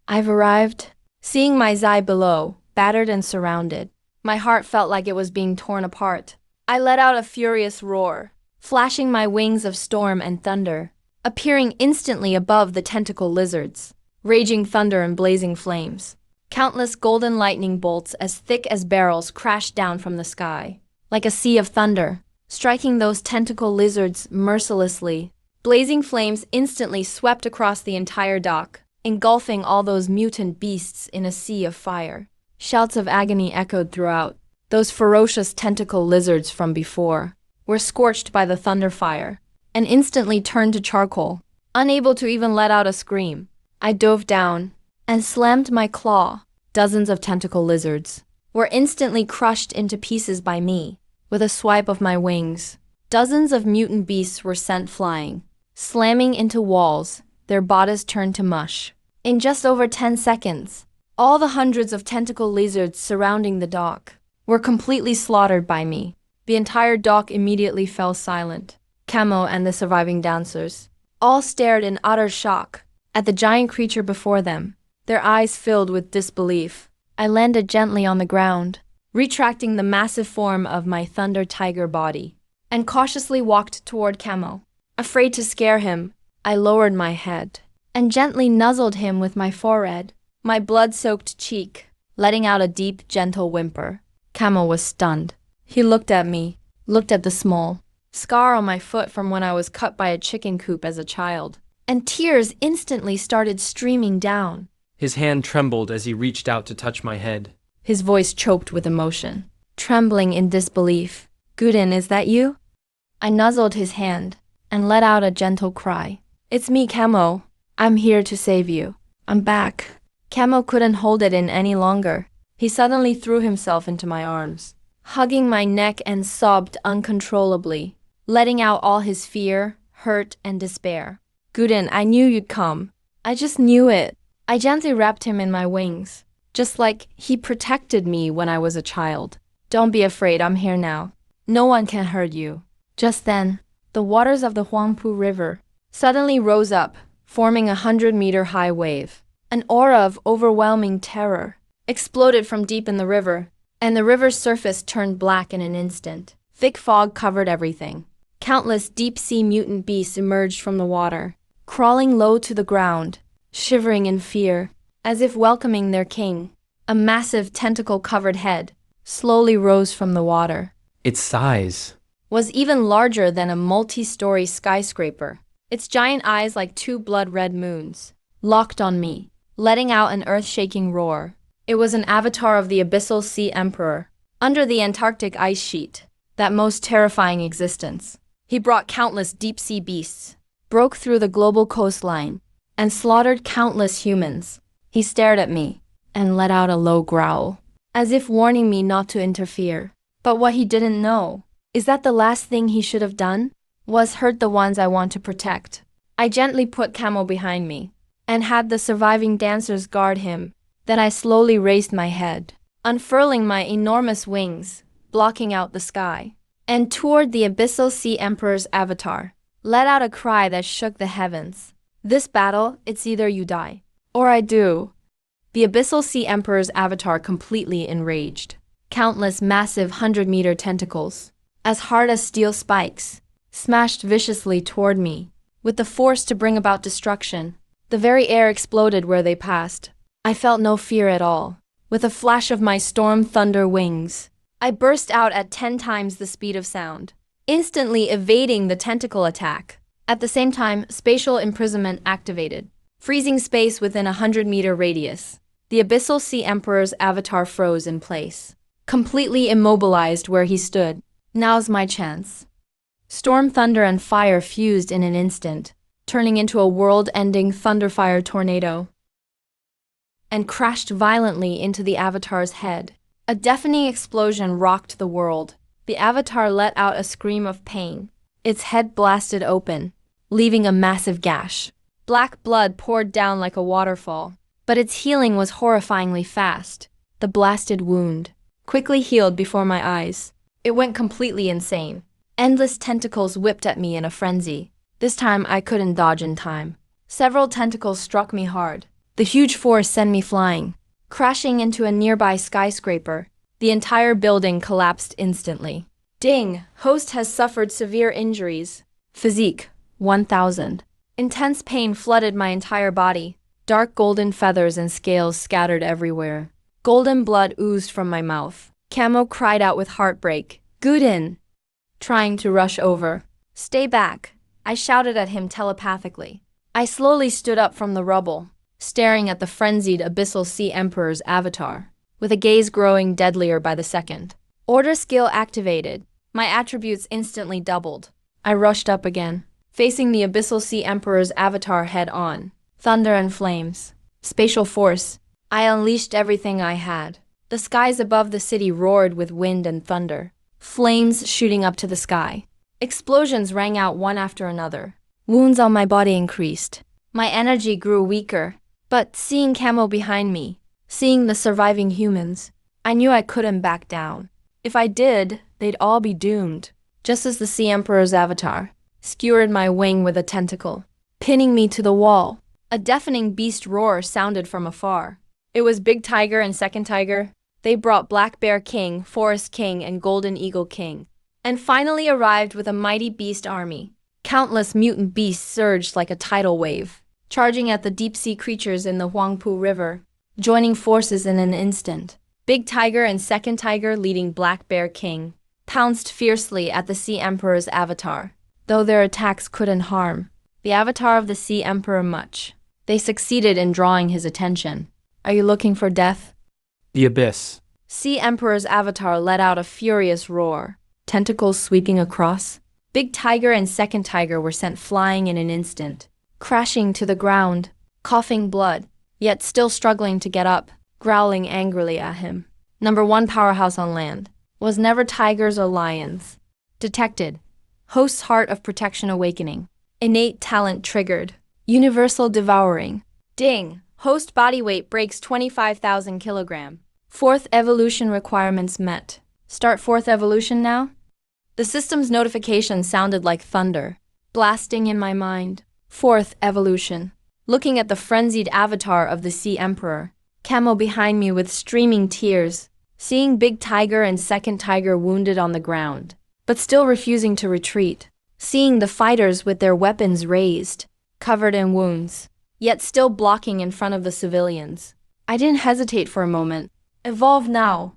I've arrived. Seeing my Zai below, battered and surrounded, my heart felt like it was being torn apart. I let out a furious roar, flashing my wings of storm and thunder, appearing instantly above the tentacle lizards, raging thunder and blazing flames. Countless golden lightning bolts as thick as barrels crashed down from the sky, like a sea of thunder, striking those tentacle lizards mercilessly. Blazing flames instantly swept across the entire dock, engulfing all those mutant beasts in a sea of fire. Shouts of agony echoed throughout. Those ferocious tentacle lizards from before were scorched by the thunder fire and instantly turned to charcoal, unable to even let out a scream. I dove down and slammed my claw. Dozens of tentacle lizards were instantly crushed into pieces by me with a swipe of my wings. Dozens of mutant beasts were sent flying, slamming into walls, their bodies turned to mush. In just over 10 seconds, all the hundreds of tentacle lizards surrounding the dock were completely slaughtered by me. The entire dock immediately fell silent. Camo and the surviving dancers all stared in utter shock at the giant creature before them, their eyes filled with disbelief. I landed gently on the ground, retracting the massive form of my thunder tiger body, and cautiously walked toward Camo. Afraid to scare him, I lowered my head and gently nuzzled him with my forehead, my blood-soaked cheek, letting out a deep, gentle whimper. Camo was stunned. He looked at me, looked at the small scar on my foot from when I was cut by a chicken coop as a child, and tears instantly started streaming down. His hand trembled as he reached out to touch my head. His voice choked with emotion, trembling in disbelief. Guden, is that you? I nuzzled his hand and let out a gentle cry. It's me, Camo. I'm here to save you. I'm back. Camo couldn't hold it in any longer. He suddenly threw himself into my arms, hugging my neck and sobbed uncontrollably, letting out all his fear, hurt, and despair. Guden, I knew you'd come. I just knew it. I gently wrapped him in my wings, just like he protected me when I was a child. Don't be afraid, I'm here now. No one can hurt you. Just then, the waters of the Huangpu River suddenly rose up, forming a 100-meter-high wave. An aura of overwhelming terror exploded from deep in the river, and the river's surface turned black in an instant. Thick fog covered everything. Countless deep-sea mutant beasts emerged from the water, crawling low to the ground, shivering in fear, as if welcoming their king. A massive tentacle-covered head slowly rose from the water. Its size Was even larger than a multi-story skyscraper. Its giant eyes like two blood-red moons locked on me, letting out an earth-shaking roar. It was an avatar of the Abyssal Sea Emperor, under the Antarctic ice sheet, that most terrifying existence. He brought countless deep-sea beasts, broke through the global coastline, and slaughtered countless humans. He stared at me and let out a low growl, as if warning me not to interfere. But what he didn't know is that the last thing he should have done was hurt the ones I want to protect. I gently put Camo behind me and had the surviving dancers guard him. Then I slowly raised my head, unfurling my enormous wings, blocking out the sky, and toward the Abyssal Sea Emperor's avatar, let out a cry that shook the heavens. This battle, it's either you die, or I do. The Abyssal Sea Emperor's avatar completely enraged. Countless massive 100-meter tentacles, as hard as steel spikes, smashed viciously toward me, with the force to bring about destruction. The very air exploded where they passed. I felt no fear at all. With a flash of my storm thunder wings, I burst out at 10 times the speed of sound, instantly evading the tentacle attack. At the same time, spatial imprisonment activated, freezing space within a 100-meter radius. The Abyssal Sea Emperor's avatar froze in place, completely immobilized where he stood. Now's my chance. Storm thunder and fire fused in an instant, turning into a world-ending thunderfire tornado, and crashed violently into the avatar's head. A deafening explosion rocked the world. The avatar let out a scream of pain. Its head blasted open, leaving a massive gash. Black blood poured down like a waterfall, but its healing was horrifyingly fast. The blasted wound quickly healed before my eyes. It went completely insane. Endless tentacles whipped at me in a frenzy. This time I couldn't dodge in time. Several tentacles struck me hard. The huge force sent me flying, crashing into a nearby skyscraper. The entire building collapsed instantly. Ding! Host has suffered severe injuries. Physique, 1000. Intense pain flooded my entire body. Dark golden feathers and scales scattered everywhere. Golden blood oozed from my mouth. Camo cried out with heartbreak. Guden! Trying to rush over. Stay back, I shouted at him telepathically. I slowly stood up from the rubble, staring at the frenzied Abyssal Sea Emperor's avatar, with a gaze growing deadlier by the second. Order skill activated. My attributes instantly doubled. I rushed up again, facing the Abyssal Sea Emperor's avatar head-on. Thunder and flames. Spatial force. I unleashed everything I had. The skies above the city roared with wind and thunder, flames shooting up to the sky. Explosions rang out one after another. Wounds on my body increased. My energy grew weaker. But seeing Camo behind me, seeing the surviving humans, I knew I couldn't back down. If I did, they'd all be doomed. Just as the Sea Emperor's avatar skewered my wing with a tentacle, pinning me to the wall, a deafening beast roar sounded from afar. It was Big Tiger and Second Tiger. They brought Black Bear King, Forest King, and Golden Eagle King, and finally arrived with a mighty beast army. Countless mutant beasts surged like a tidal wave, charging at the deep-sea creatures in the Huangpu River, joining forces in an instant. Big Tiger and Second Tiger, leading Black Bear King, pounced fiercely at the Sea Emperor's avatar. Though their attacks couldn't harm the avatar of the Sea Emperor much, they succeeded in drawing his attention. Are you looking for death? The abyss. Sea Emperor's avatar let out a furious roar, tentacles sweeping across. Big Tiger and Second Tiger were sent flying in an instant, crashing to the ground, coughing blood, yet still struggling to get up, growling angrily at him. Number 1 powerhouse on land. Was never tigers or lions. Detected. Host's Heart of Protection awakening. Innate talent triggered. Universal devouring. Ding! Host body weight breaks 25,000 kilogram. 4th evolution requirements met. Start 4th evolution now? The system's notification sounded like thunder, blasting in my mind. 4th evolution. Looking at the frenzied avatar of the Sea Emperor, Camo behind me with streaming tears, seeing Big Tiger and Second Tiger wounded on the ground, but still refusing to retreat, seeing the fighters with their weapons raised, covered in wounds, yet still blocking in front of the civilians. I didn't hesitate for a moment. Evolve now.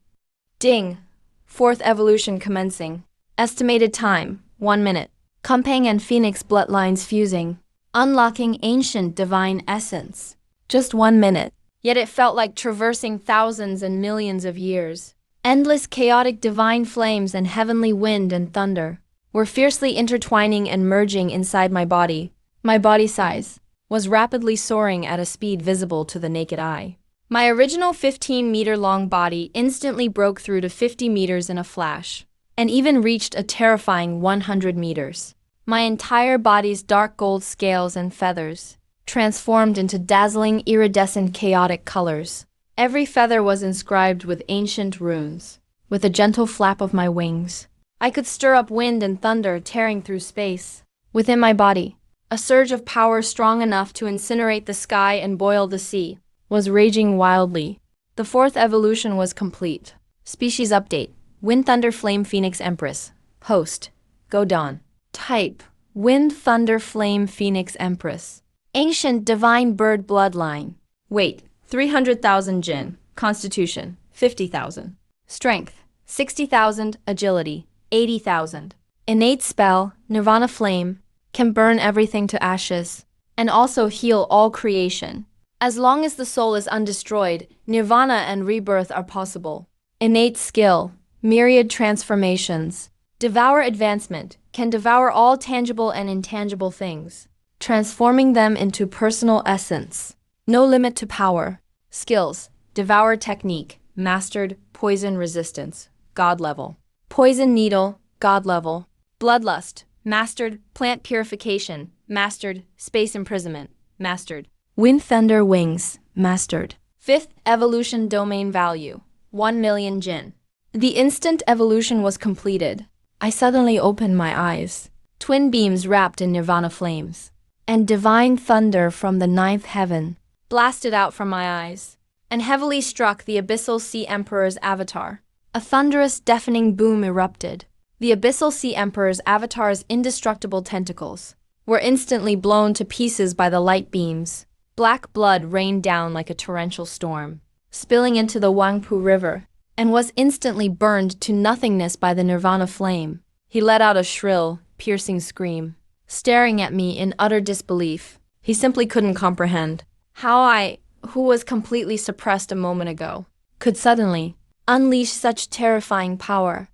Ding. Fourth evolution commencing. Estimated time, 1 minute. Kumpang and Phoenix bloodlines fusing. Unlocking ancient divine essence. Just 1 minute. Yet it felt like traversing thousands and millions of years. Endless chaotic divine flames and heavenly wind and thunder were fiercely intertwining and merging inside my body. My body size was rapidly soaring at a speed visible to the naked eye. My original 15-meter-long body instantly broke through to 50 meters in a flash, and even reached a terrifying 100 meters. My entire body's dark gold scales and feathers transformed into dazzling, iridescent, chaotic colors. Every feather was inscribed with ancient runes. With a gentle flap of my wings, I could stir up wind and thunder tearing through space. Within my body, a surge of power strong enough to incinerate the sky and boil the sea was raging wildly. The fourth evolution was complete. Species update. Wind Thunder Flame Phoenix Empress. Host. Go Dawn. Type. Wind Thunder Flame Phoenix Empress. Ancient Divine Bird Bloodline. Weight. 300,000 Jin. Constitution. 50,000. Strength. 60,000. Agility. 80,000. Innate spell. Nirvana Flame. Can burn everything to ashes. And also heal all creation. As long as the soul is undestroyed, nirvana and rebirth are possible. Innate skill. Myriad transformations. Devour advancement. Can devour all tangible and intangible things, transforming them into personal essence. No limit to power. Skills. Devour technique. Mastered. Poison resistance. God level. Poison needle. God level. Bloodlust. Mastered. Plant purification. Mastered. Space imprisonment. Mastered. Wind Thunder Wings. Mastered. Fifth evolution domain value. 1 million Jin. The instant evolution was completed. I suddenly opened my eyes. Twin beams wrapped in nirvana flames, and divine thunder from the ninth heaven blasted out from my eyes, and heavily struck the Abyssal Sea Emperor's avatar. A thunderous, deafening boom erupted. The Abyssal Sea Emperor's avatar's indestructible tentacles were instantly blown to pieces by the light beams. Black blood rained down like a torrential storm, spilling into the Huangpu River, and was instantly burned to nothingness by the nirvana flame. He let out a shrill, piercing scream, staring at me in utter disbelief. He simply couldn't comprehend how I, who was completely suppressed a moment ago, could suddenly unleash such terrifying power.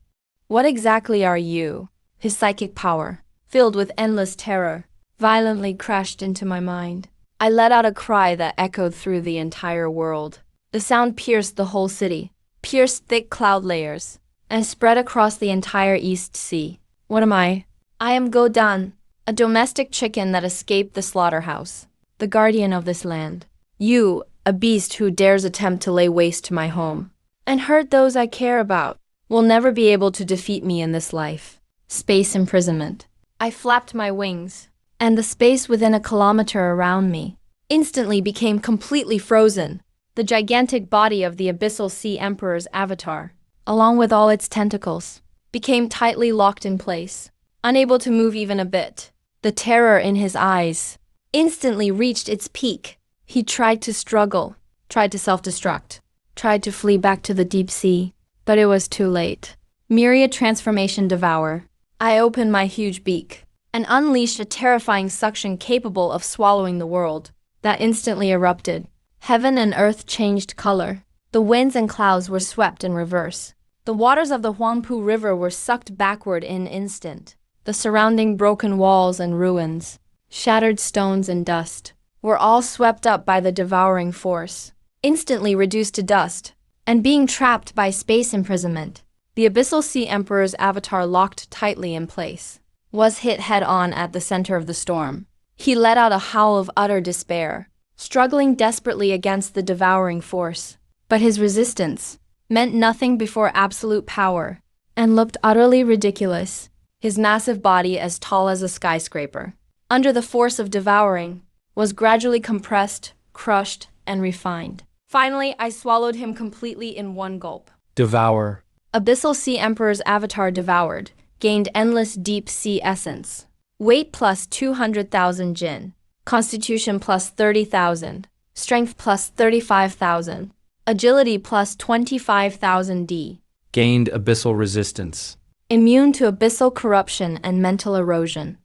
What exactly are you? His psychic power, filled with endless terror, violently crashed into my mind. I let out a cry that echoed through the entire world. The sound pierced the whole city, pierced thick cloud layers, and spread across the entire East Sea. What am I? I am Godan, a domestic chicken that escaped the slaughterhouse, the guardian of this land. You, a beast who dares attempt to lay waste to my home and hurt those I care about, will never be able to defeat me in this life. Space imprisonment. I flapped my wings, and the space within a kilometer around me instantly became completely frozen. The gigantic body of the Abyssal Sea Emperor's avatar, along with all its tentacles, became tightly locked in place, unable to move even a bit. The terror in his eyes instantly reached its peak. He tried to struggle, tried to self-destruct, tried to flee back to the deep sea, but it was too late. Myriad transformation devour. I opened my huge beak and unleashed a terrifying suction capable of swallowing the world. That instantly erupted. Heaven and earth changed color. The winds and clouds were swept in reverse. The waters of the Huangpu River were sucked backward in an instant. The surrounding broken walls and ruins, shattered stones and dust, were all swept up by the devouring force, instantly reduced to dust, and being trapped by space imprisonment. The Abyssal Sea Emperor's avatar, locked tightly in place, was hit head-on at the center of the storm. He let out a howl of utter despair, struggling desperately against the devouring force. But his resistance meant nothing before absolute power, and looked utterly ridiculous, his massive body as tall as a skyscraper, under the force of devouring, was gradually compressed, crushed, and refined. Finally, I swallowed him completely in one gulp. Devour. Abyssal Sea Emperor's avatar devoured, gained endless deep sea essence. Weight plus 200,000 Jin. Constitution plus 30,000. Strength plus 35,000. Agility plus 25,000 D. Gained abyssal resistance. Immune to abyssal corruption and mental erosion.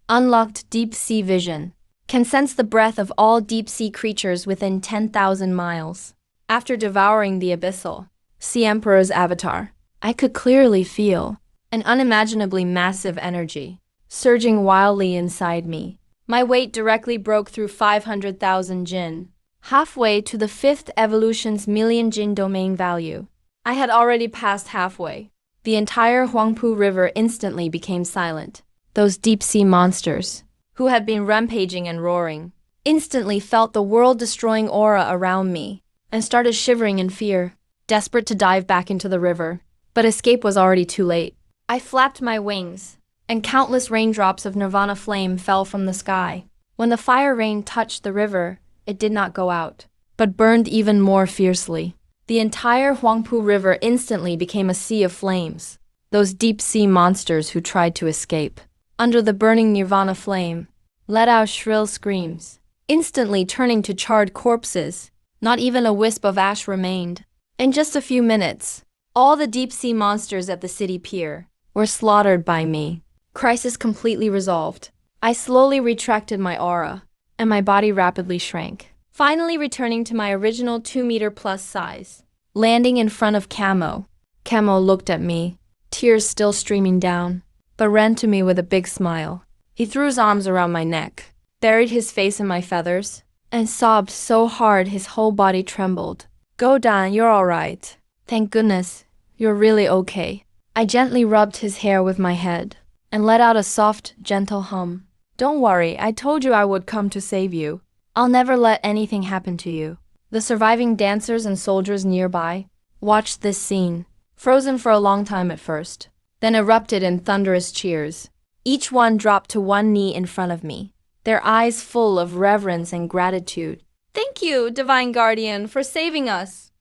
Unlocked deep sea vision. Can sense the breath of all deep sea creatures within 10,000 miles. After devouring the abyssal Sea Emperor's avatar, I could clearly feel an unimaginably massive energy surging wildly inside me. My weight directly broke through 500,000 jin, halfway to the 5th evolution's million jin domain value. I had already passed halfway. The entire Huangpu River instantly became silent. Those deep-sea monsters, who had been rampaging and roaring, instantly felt the world-destroying aura around me and started shivering in fear, desperate to dive back into the river. But escape was already too late. I flapped my wings, and countless raindrops of nirvana flame fell from the sky. When the fire rain touched the river, it did not go out, but burned even more fiercely. The entire Huangpu River instantly became a sea of flames. Those deep-sea monsters who tried to escape, under the burning nirvana flame, let out shrill screams, instantly turning to charred corpses. Not even a wisp of ash remained. In just a few minutes, all the deep-sea monsters at the city pier were slaughtered by me. Crisis completely resolved. I slowly retracted my aura, and my body rapidly shrank, finally returning to my original 2-meter plus size. Landing in front of Camo. Camo looked at me, tears still streaming down, but ran to me with a big smile. He threw his arms around my neck, buried his face in my feathers, and sobbed so hard his whole body trembled. "Go Dan, you're alright. Thank goodness, you're really okay." I gently rubbed his hair with my head, and let out a soft, gentle hum. "Don't worry, I told you I would come to save you. I'll never let anything happen to you." The surviving dancers and soldiers nearby watched this scene, frozen for a long time at first, then erupted in thunderous cheers. Each one dropped to one knee in front of me, their eyes full of reverence and gratitude. "Thank you, Divine Guardian, for saving us."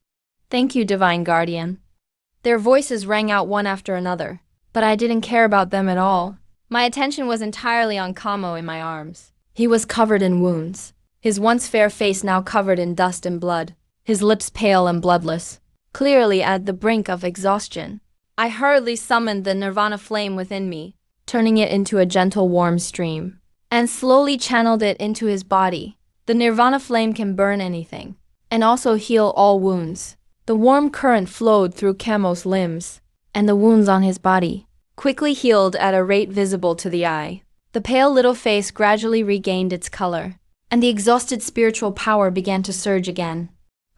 "Thank you, Divine Guardian." Their voices rang out one after another, but I didn't care about them at all. My attention was entirely on Camo in my arms. He was covered in wounds, his once fair face now covered in dust and blood, his lips pale and bloodless, clearly at the brink of exhaustion. I hurriedly summoned the nirvana flame within me, turning it into a gentle warm stream, and slowly channeled it into his body. The nirvana flame can burn anything, and also heal all wounds. The warm current flowed through Camo's limbs, and the wounds on his body quickly healed at a rate visible to the eye. The pale little face gradually regained its color, and the exhausted spiritual power began to surge again.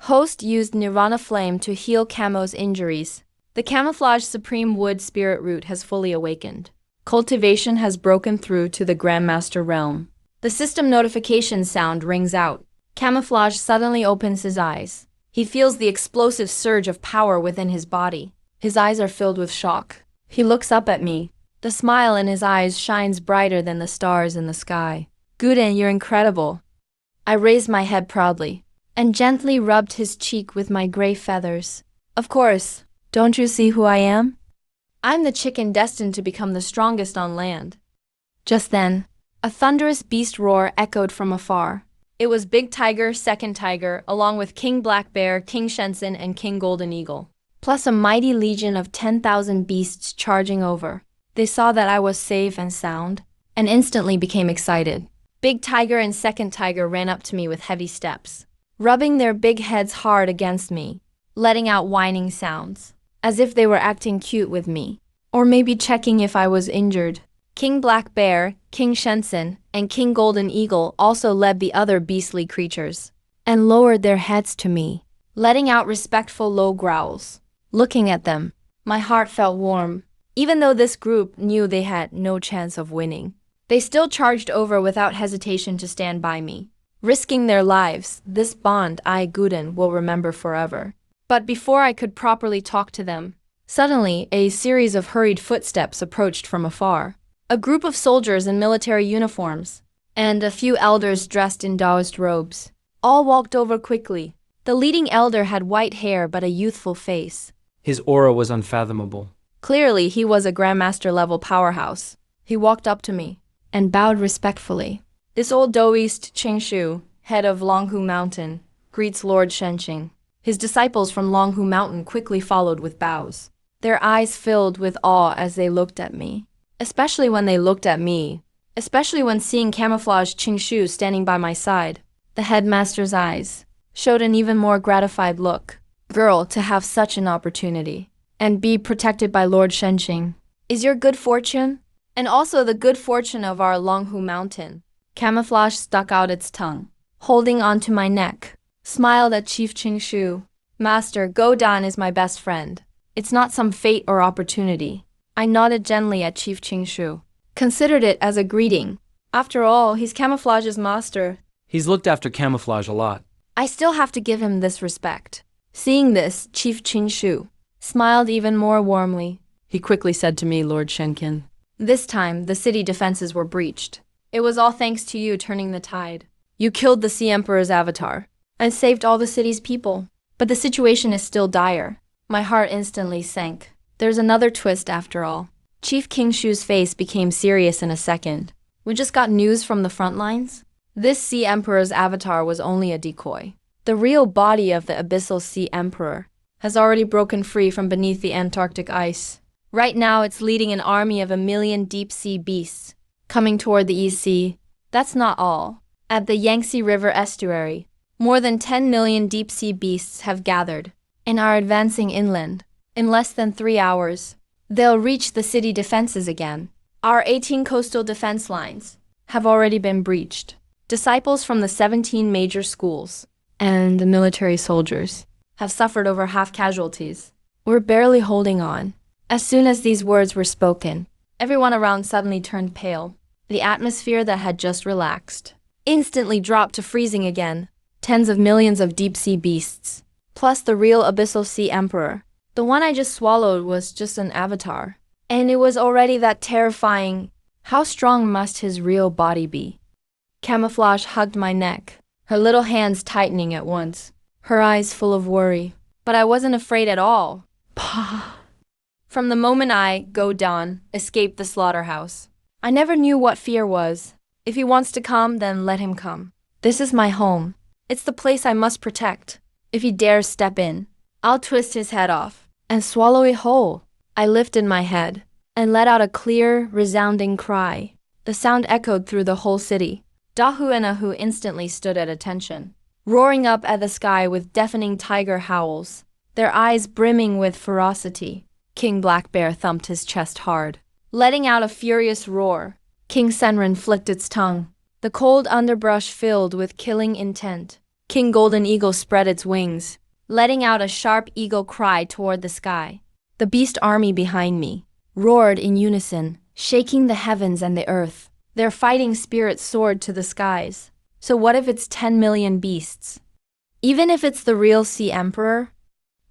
Host used Nirvana Flame to heal Camo's injuries. The Camouflage Supreme Wood Spirit Root has fully awakened. Cultivation has broken through to the Grandmaster realm. The system notification sound rings out. Camouflage suddenly opens his eyes. He feels the explosive surge of power within his body. His eyes are filled with shock. He looks up at me. The smile in his eyes shines brighter than the stars in the sky. "Guden, you're incredible." I raised my head proudly, and gently rubbed his cheek with my gray feathers. "Of course, don't you see who I am? I'm the chicken destined to become the strongest on land." Just then, a thunderous beast roar echoed from afar. It was Big Tiger, Second Tiger, along with King Black Bear, King Shensen, and King Golden Eagle, plus a mighty legion of 10,000 beasts charging over. They saw that I was safe and sound, and instantly became excited. Big Tiger and Second Tiger ran up to me with heavy steps, rubbing their big heads hard against me, letting out whining sounds, as if they were acting cute with me, or maybe checking if I was injured. King Black Bear, King Shensen, and King Golden Eagle also led the other beastly creatures, and lowered their heads to me, letting out respectful low growls. Looking at them, my heart felt warm. Even though this group knew they had no chance of winning, they still charged over without hesitation to stand by me, risking their lives. This bond I, Guden, will remember forever. But before I could properly talk to them, suddenly a series of hurried footsteps approached from afar. A group of soldiers in military uniforms, and a few elders dressed in Taoist robes, all walked over quickly. The leading elder had white hair but a youthful face. His aura was unfathomable. Clearly, he was a Grandmaster-level powerhouse. He walked up to me and bowed respectfully. This old Daoist Qingshu, head of Longhu Mountain, greets Lord Shenqing. His disciples from Longhu Mountain quickly followed with bows. Their eyes filled with awe as they looked at me. Especially when seeing camouflaged Qingshu standing by my side. The headmaster's eyes showed an even more gratified look. Girl, to have such an opportunity and be protected by Lord Shenqing is your good fortune, and also the good fortune of our Longhu Mountain. Camouflage stuck out its tongue, holding onto my neck, smiled at Chief Qingshu. Master, Godan is my best friend. It's not some fate or opportunity. I nodded gently at Chief Qingshu, considered it as a greeting. After all, he's Camouflage's master. He's looked after camouflage a lot. I still have to give him this respect. Seeing this, Chief Qingshu smiled even more warmly. He quickly said to me, Lord Shenkin, This time, the city defenses were breached. It was all thanks to you turning the tide. You killed the Sea Emperor's avatar and saved all the city's people. But the situation is still dire. My heart instantly sank. There's another twist after all. Chief Qingshu's face became serious in a second. We just got news from the front lines. This Sea Emperor's avatar was only a decoy. The real body of the Abyssal Sea Emperor has already broken free from beneath the Antarctic ice. Right now it's leading an army of 1 million deep-sea beasts coming toward the East Sea. That's not all. At the Yangtze River estuary, more than 10 million deep-sea beasts have gathered and are advancing inland. In less than 3 hours, they'll reach the city defenses again. Our 18 coastal defense lines have already been breached. Disciples from the 17 major schools and the military soldiers have suffered over half casualties. We're barely holding on. As soon as these words were spoken, everyone around suddenly turned pale. The atmosphere that had just relaxed instantly dropped to freezing again. Tens of millions of deep-sea beasts, plus the real Abyssal Sea Emperor. The one I just swallowed was just an avatar. And it was already that terrifying. How strong must his real body be? Camouflage hugged my neck, her little hands tightening at once, her eyes full of worry. But I wasn't afraid at all. Pah! From the moment I, Godan, escaped the slaughterhouse, I never knew what fear was. If he wants to come, then let him come. This is my home. It's the place I must protect. If he dares step in, I'll twist his head off and swallow it whole. I lifted my head and let out a clear, resounding cry. The sound echoed through the whole city. Dahu and Ahu instantly stood at attention, roaring up at the sky with deafening tiger howls, their eyes brimming with ferocity. King Black Bear thumped his chest hard, letting out a furious roar. King Senran flicked its tongue, the cold underbrush filled with killing intent. King Golden Eagle spread its wings, letting out a sharp eagle cry toward the sky. The beast army behind me roared in unison, shaking the heavens and the earth. Their fighting spirit soared to the skies. So what if it's 10 million beasts? Even if it's the real Sea Emperor?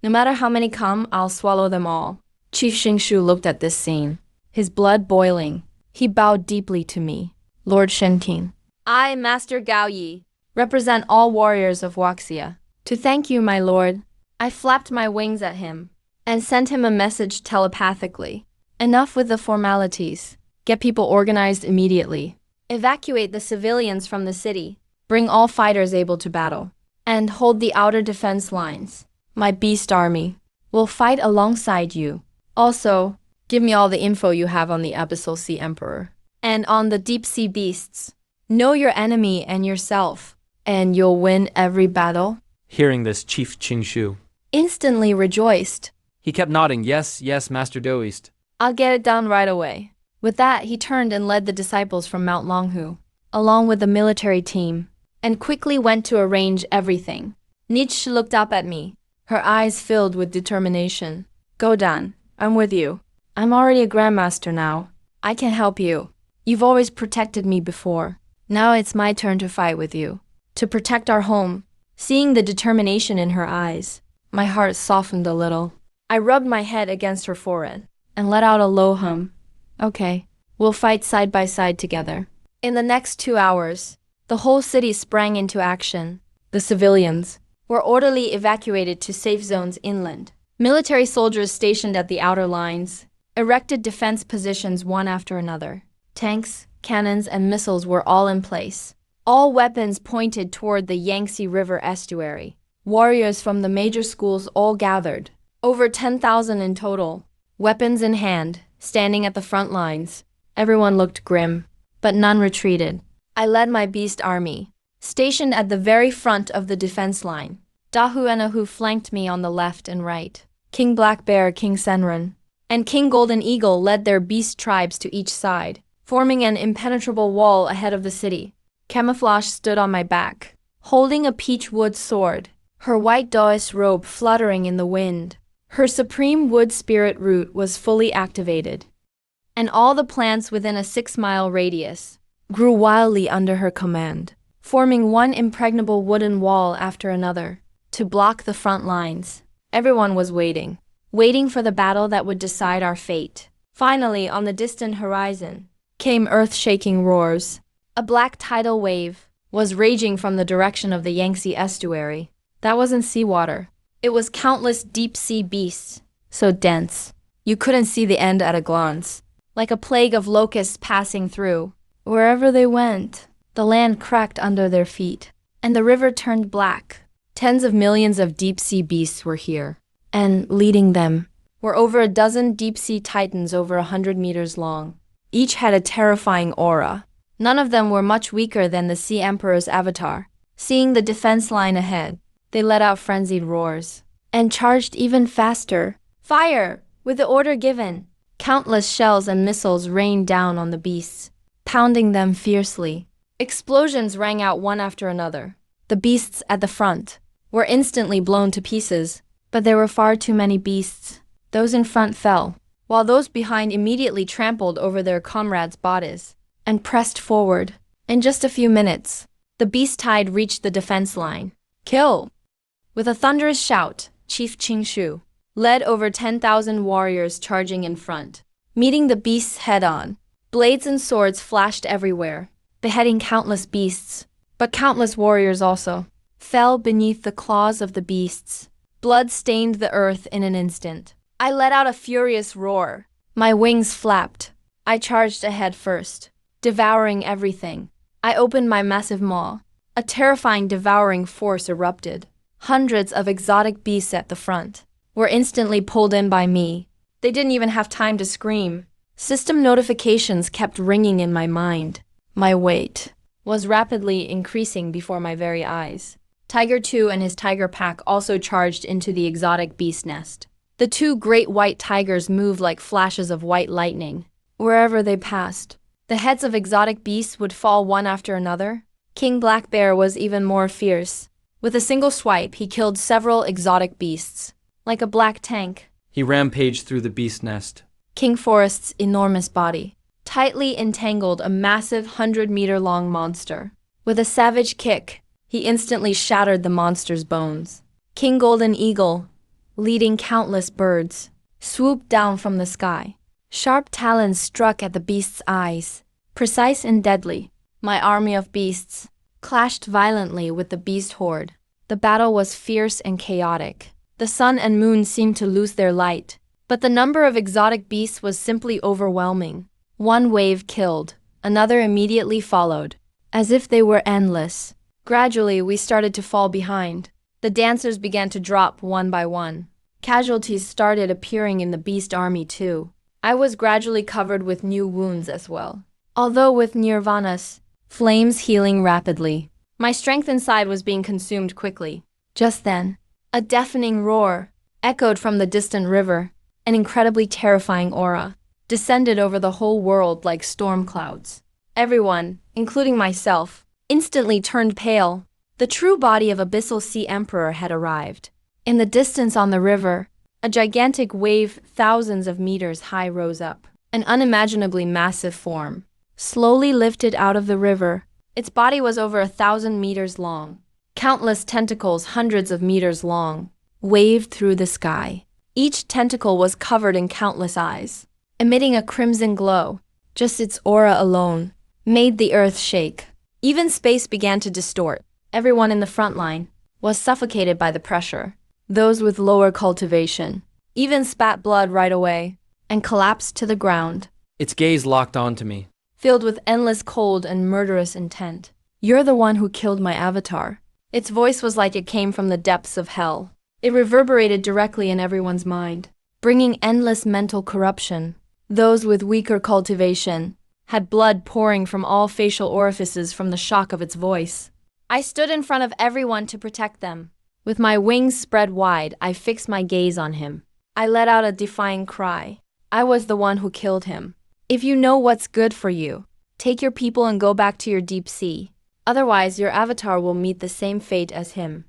No matter how many come, I'll swallow them all. Chief Qingshu looked at this scene, his blood boiling. He bowed deeply to me. Lord Shenqing, I, Master Gao Yi, represent all warriors of Wuxia. To thank you, my lord, I flapped my wings at him and sent him a message telepathically. Enough with the formalities. Get people organized immediately. Evacuate the civilians from the city. Bring all fighters able to battle. And hold the outer defense lines. My beast army will fight alongside you. Also, give me all the info you have on the Abyssal Sea Emperor. And on the deep sea beasts. Know your enemy and yourself, and you'll win every battle. Hearing this, Chief Qingshu instantly rejoiced. He kept nodding, yes, yes, Master Doist. I'll get it done right away. With that, he turned and led the disciples from Mount Longhu, along with the military team, and quickly went to arrange everything. Nietzsche looked up at me, her eyes filled with determination. Godan, I'm with you. I'm already a grandmaster now. I can help you. You've always protected me before. Now it's my turn to fight with you. To protect our home. Seeing the determination in her eyes, my heart softened a little. I rubbed my head against her forehead and let out a low hum. Okay, we'll fight side by side together. In the next 2 hours, the whole city sprang into action. The civilians were orderly evacuated to safe zones inland. Military soldiers stationed at the outer lines erected defense positions one after another. Tanks, cannons, and missiles were all in place. All weapons pointed toward the Yangtze River estuary. Warriors from the major schools all gathered. Over 10,000 in total. Weapons in hand, standing at the front lines. Everyone looked grim, but none retreated. I led my beast army, stationed at the very front of the defense line. Dahu and Ahu flanked me on the left and right. King Black Bear, King Senran, and King Golden Eagle led their beast tribes to each side, forming an impenetrable wall ahead of the city. Camouflage stood on my back, holding a peach wood sword, her white Daoist robe fluttering in the wind. Her supreme wood spirit root was fully activated, and all the plants within a 6-mile radius grew wildly under her command, forming one impregnable wooden wall after another to block the front lines. Everyone was waiting for the battle that would decide our fate. Finally, on the distant horizon, came earth-shaking roars. A black tidal wave was raging from the direction of the Yangtze estuary. That wasn't seawater. It was countless deep-sea beasts, so dense you couldn't see the end at a glance. Like a plague of locusts passing through. Wherever they went, the land cracked under their feet, and the river turned black. Tens of millions of deep-sea beasts were here, and leading them were over a dozen deep-sea titans over 100 meters long. Each had a terrifying aura. None of them were much weaker than the Sea Emperor's avatar. Seeing the defense line ahead, they let out frenzied roars and charged even faster. Fire! With the order given, countless shells and missiles rained down on the beasts, pounding them fiercely. Explosions rang out one after another. The beasts at the front were instantly blown to pieces, but there were far too many beasts. Those in front fell, while those behind immediately trampled over their comrades' bodies and pressed forward. In just a few minutes, the beast tide reached the defense line. Kill! With a thunderous shout, Chief Qingshu led over 10,000 warriors charging in front, meeting the beasts head-on. Blades and swords flashed everywhere, beheading countless beasts, but countless warriors also fell beneath the claws of the beasts. Blood stained the earth in an instant. I let out a furious roar. My wings flapped. I charged ahead first, devouring everything. I opened my massive maw. A terrifying devouring force erupted. Hundreds of exotic beasts at the front were instantly pulled in by me. They didn't even have time to scream. System notifications kept ringing in my mind. My weight was rapidly increasing before my very eyes. Tiger 2 and his tiger pack also charged into the exotic beast nest. The two great white tigers moved like flashes of white lightning. Wherever they passed, the heads of exotic beasts would fall one after another. King Black Bear was even more fierce. With a single swipe, he killed several exotic beasts. Like a black tank, He rampaged through the beast nest. King Forest's enormous body tightly entangled a massive 100-meter-long monster. With a savage kick, he instantly shattered the monster's bones. King Golden Eagle, leading countless birds, swooped down from the sky. Sharp talons struck at the beast's eyes, precise and deadly. My army of beasts clashed violently with the beast horde. The battle was fierce and chaotic. The sun and moon seemed to lose their light, but the number of exotic beasts was simply overwhelming. One wave killed, another immediately followed, as if they were endless. Gradually, we started to fall behind. The dancers began to drop one by one. Casualties started appearing in the beast army too. I was gradually covered with new wounds as well. Although with Nirvana's flames healing rapidly, my strength inside was being consumed quickly. Just then, a deafening roar echoed from the distant river. An incredibly terrifying aura descended over the whole world like storm clouds. Everyone, including myself, instantly turned pale. The true body of Abyssal Sea Emperor had arrived. In the distance on the river, a gigantic wave thousands of meters high rose up. An unimaginably massive form slowly lifted out of the river. Its body was over 1,000 meters long. Countless tentacles, hundreds of meters long, waved through the sky. Each tentacle was covered in countless eyes, emitting a crimson glow. Just its aura alone made the earth shake. Even space began to distort. Everyone in the front line was suffocated by the pressure. Those with lower cultivation even spat blood right away and collapsed to the ground. Its gaze locked onto me. Filled with endless cold and murderous intent. You're the one who killed my avatar. Its voice was like it came from the depths of hell. It reverberated directly in everyone's mind, bringing endless mental corruption. Those with weaker cultivation had blood pouring from all facial orifices from the shock of its voice. I stood in front of everyone to protect them. With my wings spread wide, I fixed my gaze on him. I let out a defying cry. I was the one who killed him. If you know what's good for you, take your people and go back to your deep sea. Otherwise, your avatar will meet the same fate as him.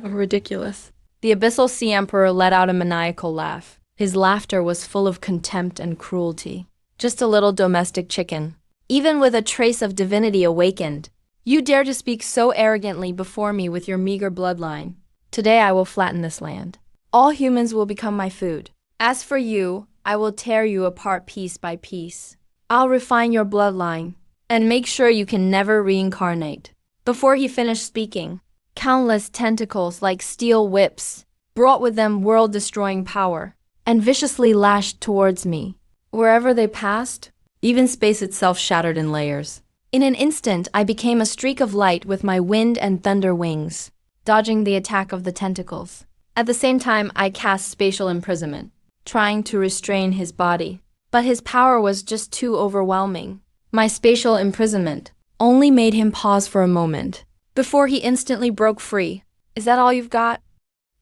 Ridiculous. The Abyssal Sea Emperor let out a maniacal laugh. His laughter was full of contempt and cruelty. Just a little domestic chicken. Even with a trace of divinity awakened, you dare to speak so arrogantly before me with your meager bloodline. Today I will flatten this land. All humans will become my food. As for you, I will tear you apart piece by piece. I'll refine your bloodline and make sure you can never reincarnate. Before he finished speaking, countless tentacles like steel whips brought with them world-destroying power and viciously lashed towards me. Wherever they passed, even space itself shattered in layers. In an instant, I became a streak of light with my wind and thunder wings, dodging the attack of the tentacles. At the same time, I cast spatial imprisonment, trying to restrain his body. But his power was just too overwhelming. My spatial imprisonment only made him pause for a moment, before he instantly broke free. Is that all you've got?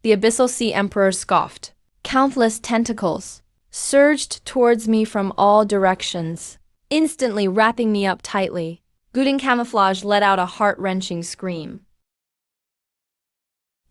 The Abyssal Sea Emperor scoffed. Countless tentacles surged towards me from all directions, instantly wrapping me up tightly. Guden Camouflage let out a heart-wrenching scream.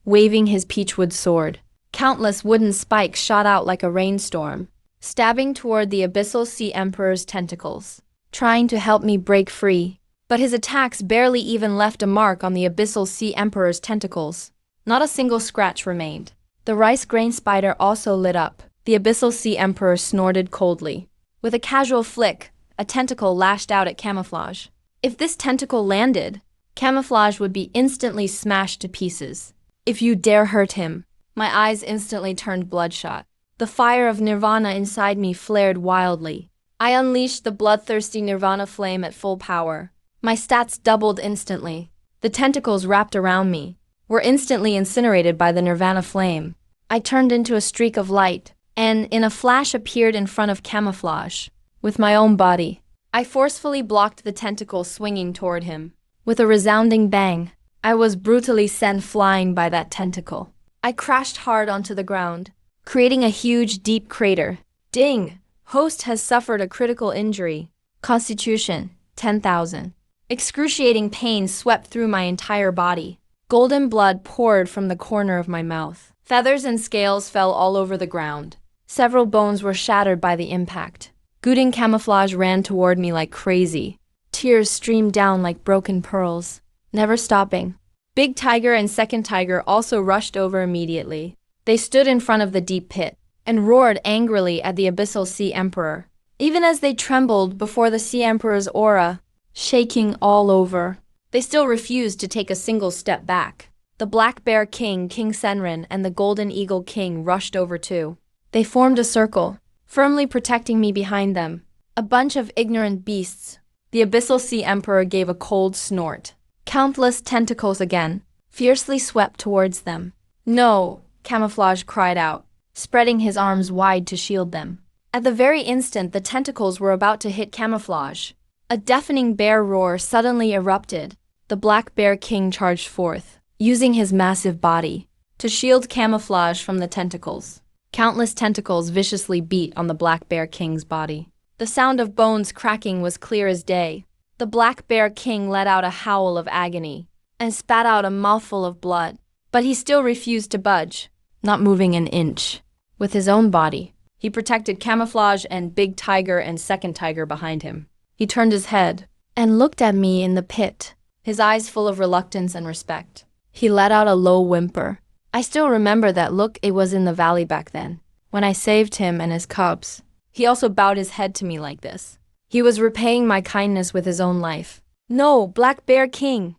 Waving his peachwood sword, countless wooden spikes shot out like a rainstorm, stabbing toward the Abyssal Sea Emperor's tentacles, trying to help me break free. But his attacks barely even left a mark on the Abyssal Sea Emperor's tentacles. Not a single scratch remained. The rice grain spider also lit up. The Abyssal Sea Emperor snorted coldly. With a casual flick, a tentacle lashed out at Camouflage. If this tentacle landed, Camouflage would be instantly smashed to pieces. If you dare hurt him. My eyes instantly turned bloodshot. The fire of Nirvana inside me flared wildly. I unleashed the bloodthirsty Nirvana flame at full power. My stats doubled instantly. The tentacles wrapped around me were instantly incinerated by the Nirvana flame. I turned into a streak of light, and in a flash appeared in front of Camouflage. With my own body, I forcefully blocked the tentacle swinging toward him. With a resounding bang, I was brutally sent flying by that tentacle. I crashed hard onto the ground, creating a huge, deep crater. Ding! Host has suffered a critical injury. Constitution, 10,000. Excruciating pain swept through my entire body. Golden blood poured from the corner of my mouth. Feathers and scales fell all over the ground. Several bones were shattered by the impact. Guden Camouflage ran toward me like crazy. Tears streamed down like broken pearls, never stopping. Big Tiger and Second Tiger also rushed over immediately. They stood in front of the deep pit and roared angrily at the Abyssal Sea Emperor, even as they trembled before the Sea Emperor's aura, shaking all over. They still refused to take a single step back. The Black Bear King, King Senrin, and the Golden Eagle King rushed over too. They formed a circle, firmly protecting me behind them. A bunch of ignorant beasts. The Abyssal Sea Emperor gave a cold snort. Countless tentacles again fiercely swept towards them. No, Camouflage cried out, spreading his arms wide to shield them. At the very instant the tentacles were about to hit Camouflage, a deafening bear roar suddenly erupted. The Black Bear King charged forth, using his massive body to shield Camouflage from the tentacles. Countless tentacles viciously beat on the Black Bear King's body. The sound of bones cracking was clear as day. The Black Bear King let out a howl of agony and spat out a mouthful of blood, but he still refused to budge, not moving an inch. With his own body, he protected Camouflage and Big Tiger and Second Tiger behind him. He turned his head and looked at me in the pit, his eyes full of reluctance and respect. He let out a low whimper. I still remember that look. It was in the valley back then, when I saved him and his cubs. He also bowed his head to me like this. He was repaying my kindness with his own life. No, Black Bear King!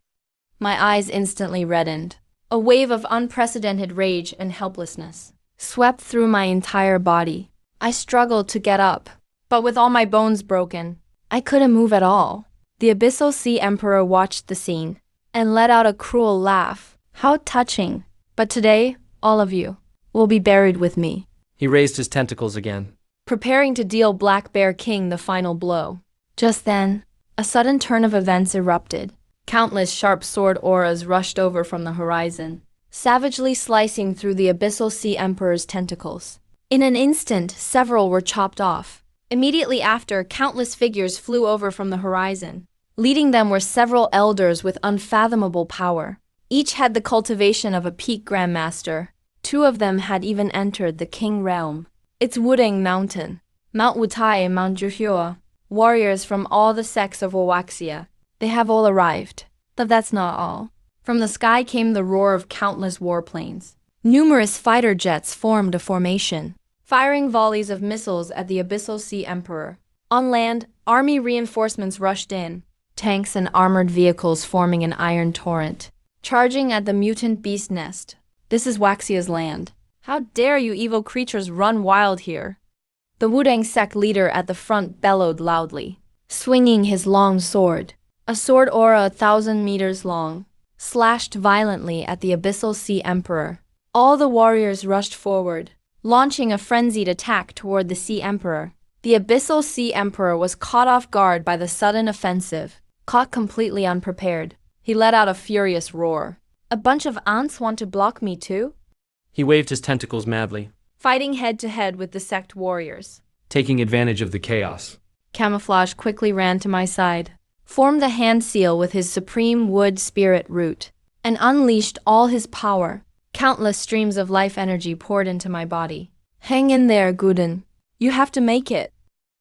My eyes instantly reddened. A wave of unprecedented rage and helplessness swept through my entire body. I struggled to get up, but with all my bones broken, I couldn't move at all. The Abyssal Sea Emperor watched the scene and let out a cruel laugh. How touching. But today, all of you will be buried with me. He raised his tentacles again. Preparing to deal Black Bear King the final blow. Just then, a sudden turn of events erupted. Countless sharp sword auras rushed over from the horizon, savagely slicing through the Abyssal Sea Emperor's tentacles. In an instant, several were chopped off. Immediately after, countless figures flew over from the horizon. Leading them were several elders with unfathomable power. Each had the cultivation of a peak grandmaster. 2 of them had even entered the King Realm. It's Wudang Mountain, Mount Wutai and Mount Juhua. Warriors from all the sects of Owaxia. They have all arrived. But that's not all. From the sky came the roar of countless warplanes. Numerous fighter jets formed a formation, firing volleys of missiles at the Abyssal Sea Emperor. On land, army reinforcements rushed in, tanks and armored vehicles forming an iron torrent, charging at the mutant beast nest. This is Waxia's land. How dare you evil creatures run wild here? The Wudang sect leader at the front bellowed loudly, swinging his long sword. A sword aura 1,000 meters long, slashed violently at the Abyssal Sea Emperor. All the warriors rushed forward, launching a frenzied attack toward the Sea Emperor. The Abyssal Sea Emperor was caught off guard by the sudden offensive, caught completely unprepared. He let out a furious roar. A bunch of ants want to block me too? He waved his tentacles madly, Fighting head to head with the sect warriors. taking advantage of the chaos. Camouflage quickly ran to my side, formed the hand seal with his supreme wood spirit root, and unleashed all his power. Countless streams of life energy poured into my body. Hang in there, Guden. You have to make it.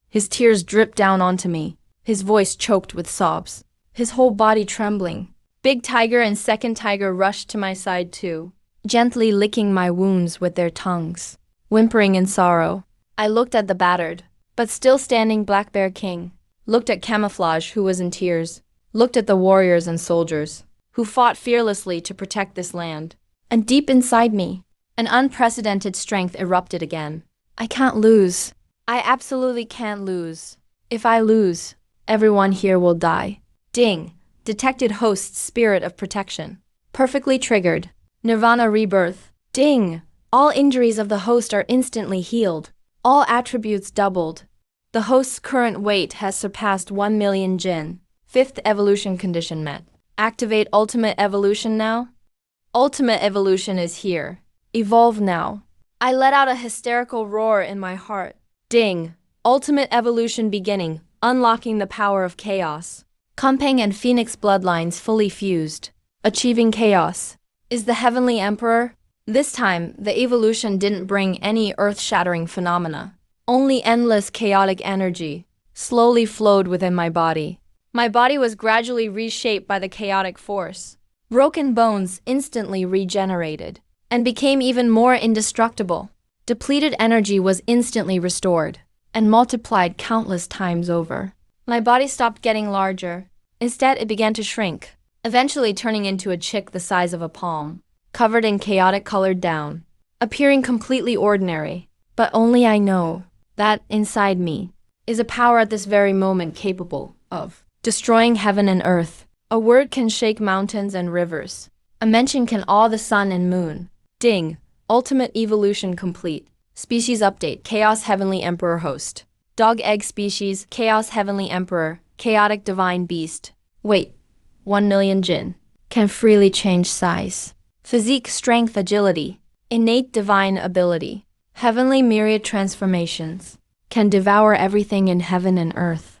His tears dripped down onto me, his voice choked with sobs, his whole body trembling. Big Tiger and Second Tiger rushed to my side too, gently licking my wounds with their tongues. Whimpering in sorrow, I looked at the battered, but still standing Black Bear King, looked at Camouflage, who was in tears, looked at the warriors and soldiers, who fought fearlessly to protect this land. And deep inside me, an unprecedented strength erupted again. I can't lose. I absolutely can't lose. If I lose, everyone here will die. Ding! Detected host's spirit of protection. Perfectly triggered. Nirvana rebirth. Ding! All injuries of the host are instantly healed. All attributes doubled. The host's current weight has surpassed 1 million Jin. 5th evolution condition met. Activate Ultimate Evolution now. Ultimate Evolution is here. Evolve now. I let out a hysterical roar in my heart. Ding! Ultimate Evolution beginning, unlocking the power of chaos. Kumpeng and Phoenix bloodlines fully fused. Achieving chaos. Is the Heavenly Emperor? This time, the evolution didn't bring any earth-shattering phenomena. Only endless chaotic energy slowly flowed within my body. My body was gradually reshaped by the chaotic force. Broken bones instantly regenerated and became even more indestructible. Depleted energy was instantly restored and multiplied countless times over. My body stopped getting larger. Instead, it began to shrink, eventually turning into a chick the size of a palm, covered in chaotic colored down, appearing completely ordinary. But only I know that inside me is a power at this very moment capable of destroying heaven and earth. A word can shake mountains and rivers. A mention can awe the sun and moon. Ding! Ultimate evolution complete. Species update. Chaos Heavenly Emperor host. Dog egg species. Chaos Heavenly Emperor. Chaotic Divine Beast. Weight 1 million Jin. Can freely change size. Physique, strength, agility. Innate divine ability. Heavenly myriad transformations. Can devour everything in heaven and earth.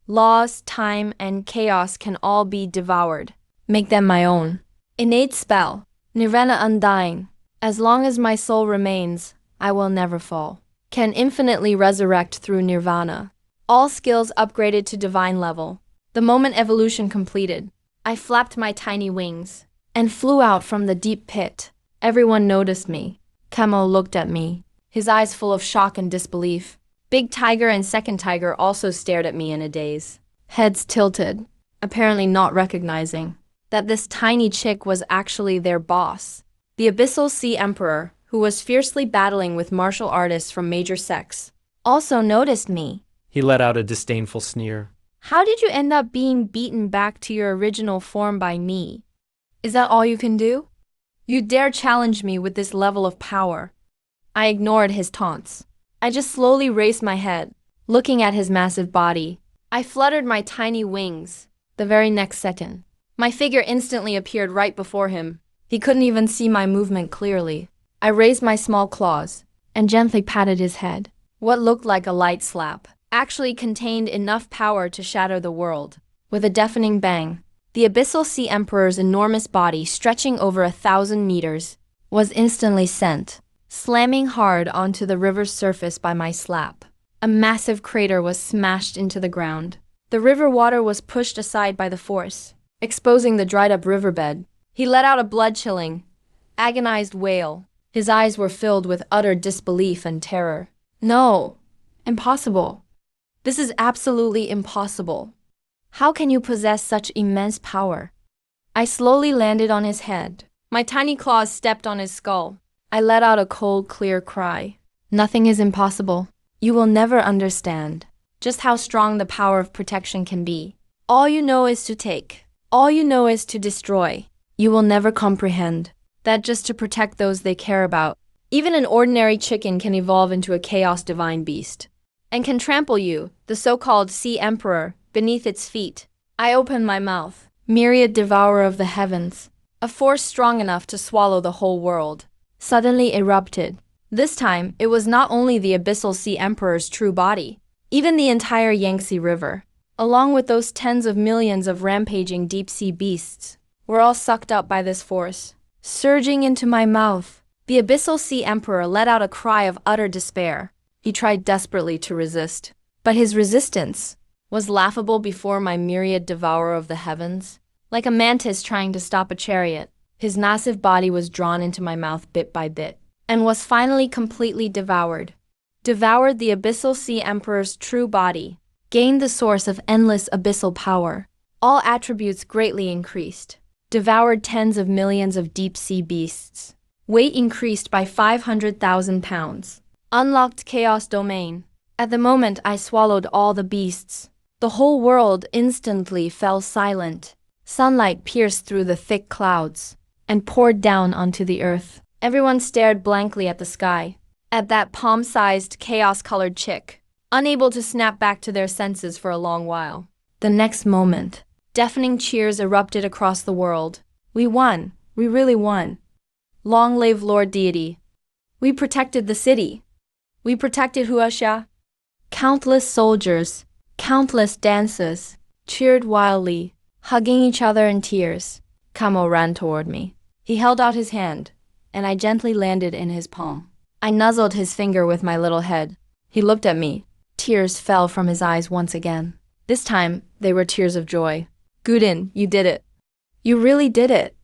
Laws, time, and chaos can all be devoured. Make them my own. Innate spell. Nirvana undying. As long as my soul remains, I will never fall. Can infinitely resurrect through nirvana. All skills upgraded to divine level. The moment evolution completed, I flapped my tiny wings and flew out from the deep pit. Everyone noticed me. Camo looked at me, his eyes full of shock and disbelief. Big Tiger and Second Tiger also stared at me in a daze, heads tilted, apparently not recognizing that this tiny chick was actually their boss. The Abyssal Sea Emperor, who was fiercely battling with martial artists from major sects, also noticed me. He let out a disdainful sneer. How did you end up being beaten back to your original form by me? Is that all you can do? You dare challenge me with this level of power? I ignored his taunts. I just slowly raised my head, looking at his massive body. I fluttered my tiny wings. The very next second, my figure instantly appeared right before him. He couldn't even see my movement clearly. I raised my small claws and gently patted his head. What looked like a light slap actually contained enough power to shatter the world. With a deafening bang, the Abyssal Sea Emperor's enormous body, stretching over 1,000 meters, was instantly sent, slamming hard onto the river's surface by my slap. A massive crater was smashed into the ground. The river water was pushed aside by the force, exposing the dried-up riverbed. He let out a blood-chilling, agonized wail. His eyes were filled with utter disbelief and terror. No, impossible. This is absolutely impossible. How can you possess such immense power? I slowly landed on his head. My tiny claws stepped on his skull. I let out a cold, clear cry. Nothing is impossible. You will never understand just how strong the power of protection can be. All you know is to take. All you know is to destroy. You will never comprehend that just to protect those they care about, even an ordinary chicken can evolve into a chaos divine beast and can trample you, the so-called Sea Emperor, beneath its feet. I opened my mouth. Myriad devourer of the heavens, a force strong enough to swallow the whole world, suddenly erupted. This time, it was not only the Abyssal Sea Emperor's true body, even the entire Yangtze River, along with those tens of millions of rampaging deep-sea beasts, were all sucked up by this force, surging into my mouth. The Abyssal Sea Emperor let out a cry of utter despair. He tried desperately to resist, but his resistance was laughable before my myriad devourer of the heavens. Like a mantis trying to stop a chariot, his massive body was drawn into my mouth bit by bit, and was finally completely devoured. Devoured the Abyssal Sea Emperor's true body, gained the source of endless abyssal power. All attributes greatly increased. Devoured tens of millions of deep-sea beasts. Weight increased by 500,000 pounds. Unlocked Chaos Domain. At the moment I swallowed all the beasts, the whole world instantly fell silent. Sunlight pierced through the thick clouds and poured down onto the earth. Everyone stared blankly at the sky, at that palm-sized, chaos-colored chick, unable to snap back to their senses for a long while. The next moment, deafening cheers erupted across the world. We won. We really won. Long live Lord Deity. We protected the city. We protected Huasha. Countless soldiers, countless dancers, cheered wildly, hugging each other in tears. Kamo ran toward me. He held out his hand, and I gently landed in his palm. I nuzzled his finger with my little head. He looked at me. Tears fell from his eyes once again. This time, they were tears of joy. Gudin, you did it. You really did it.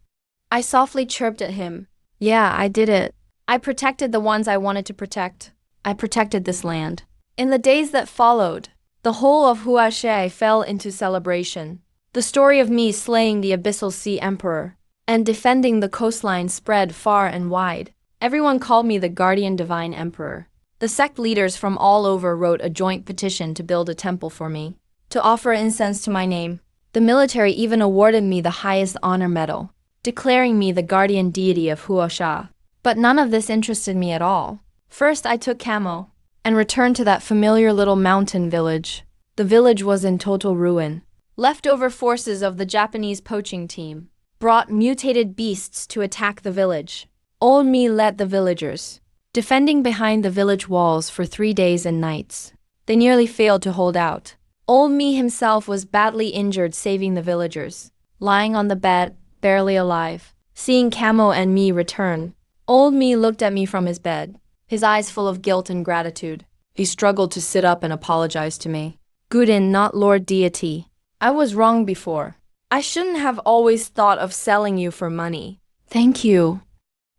I softly chirped at him. Yeah, I did it. I protected the ones I wanted to protect. I protected this land. In the days that followed, the whole of Huashe fell into celebration. The story of me slaying the Abyssal Sea Emperor and defending the coastline spread far and wide. Everyone called me the Guardian Divine Emperor. The sect leaders from all over wrote a joint petition to build a temple for me, to offer incense to my name. The military even awarded me the highest honor medal, declaring me the guardian deity of Huasha. But none of this interested me at all. First, I took Camo and returned to that familiar little mountain village. The village was in total ruin. Leftover forces of the Japanese poaching team brought mutated beasts to attack the village. Old me led the villagers, defending behind the village walls for 3 days and nights. They nearly failed to hold out. Old me himself was badly injured saving the villagers, lying on the bed, barely alive. Seeing Camo and me return, old me looked at me from his bed, his eyes full of guilt and gratitude. He struggled to sit up and apologize to me. Gudin, not Lord Deity. I was wrong before. I shouldn't have always thought of selling you for money. Thank you.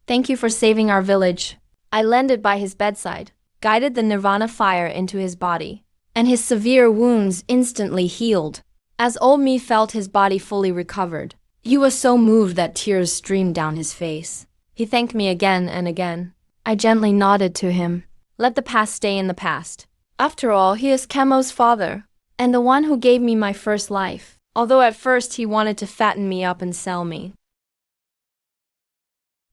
Thank you for saving our village. I landed by his bedside, guided the Nirvana fire into his body, and his severe wounds instantly healed. As old me felt his body fully recovered, he was so moved that tears streamed down his face. He thanked me again and again. I gently nodded to him. Let the past stay in the past. After all, he is Camo's father, and the one who gave me my first life, although at first he wanted to fatten me up and sell me.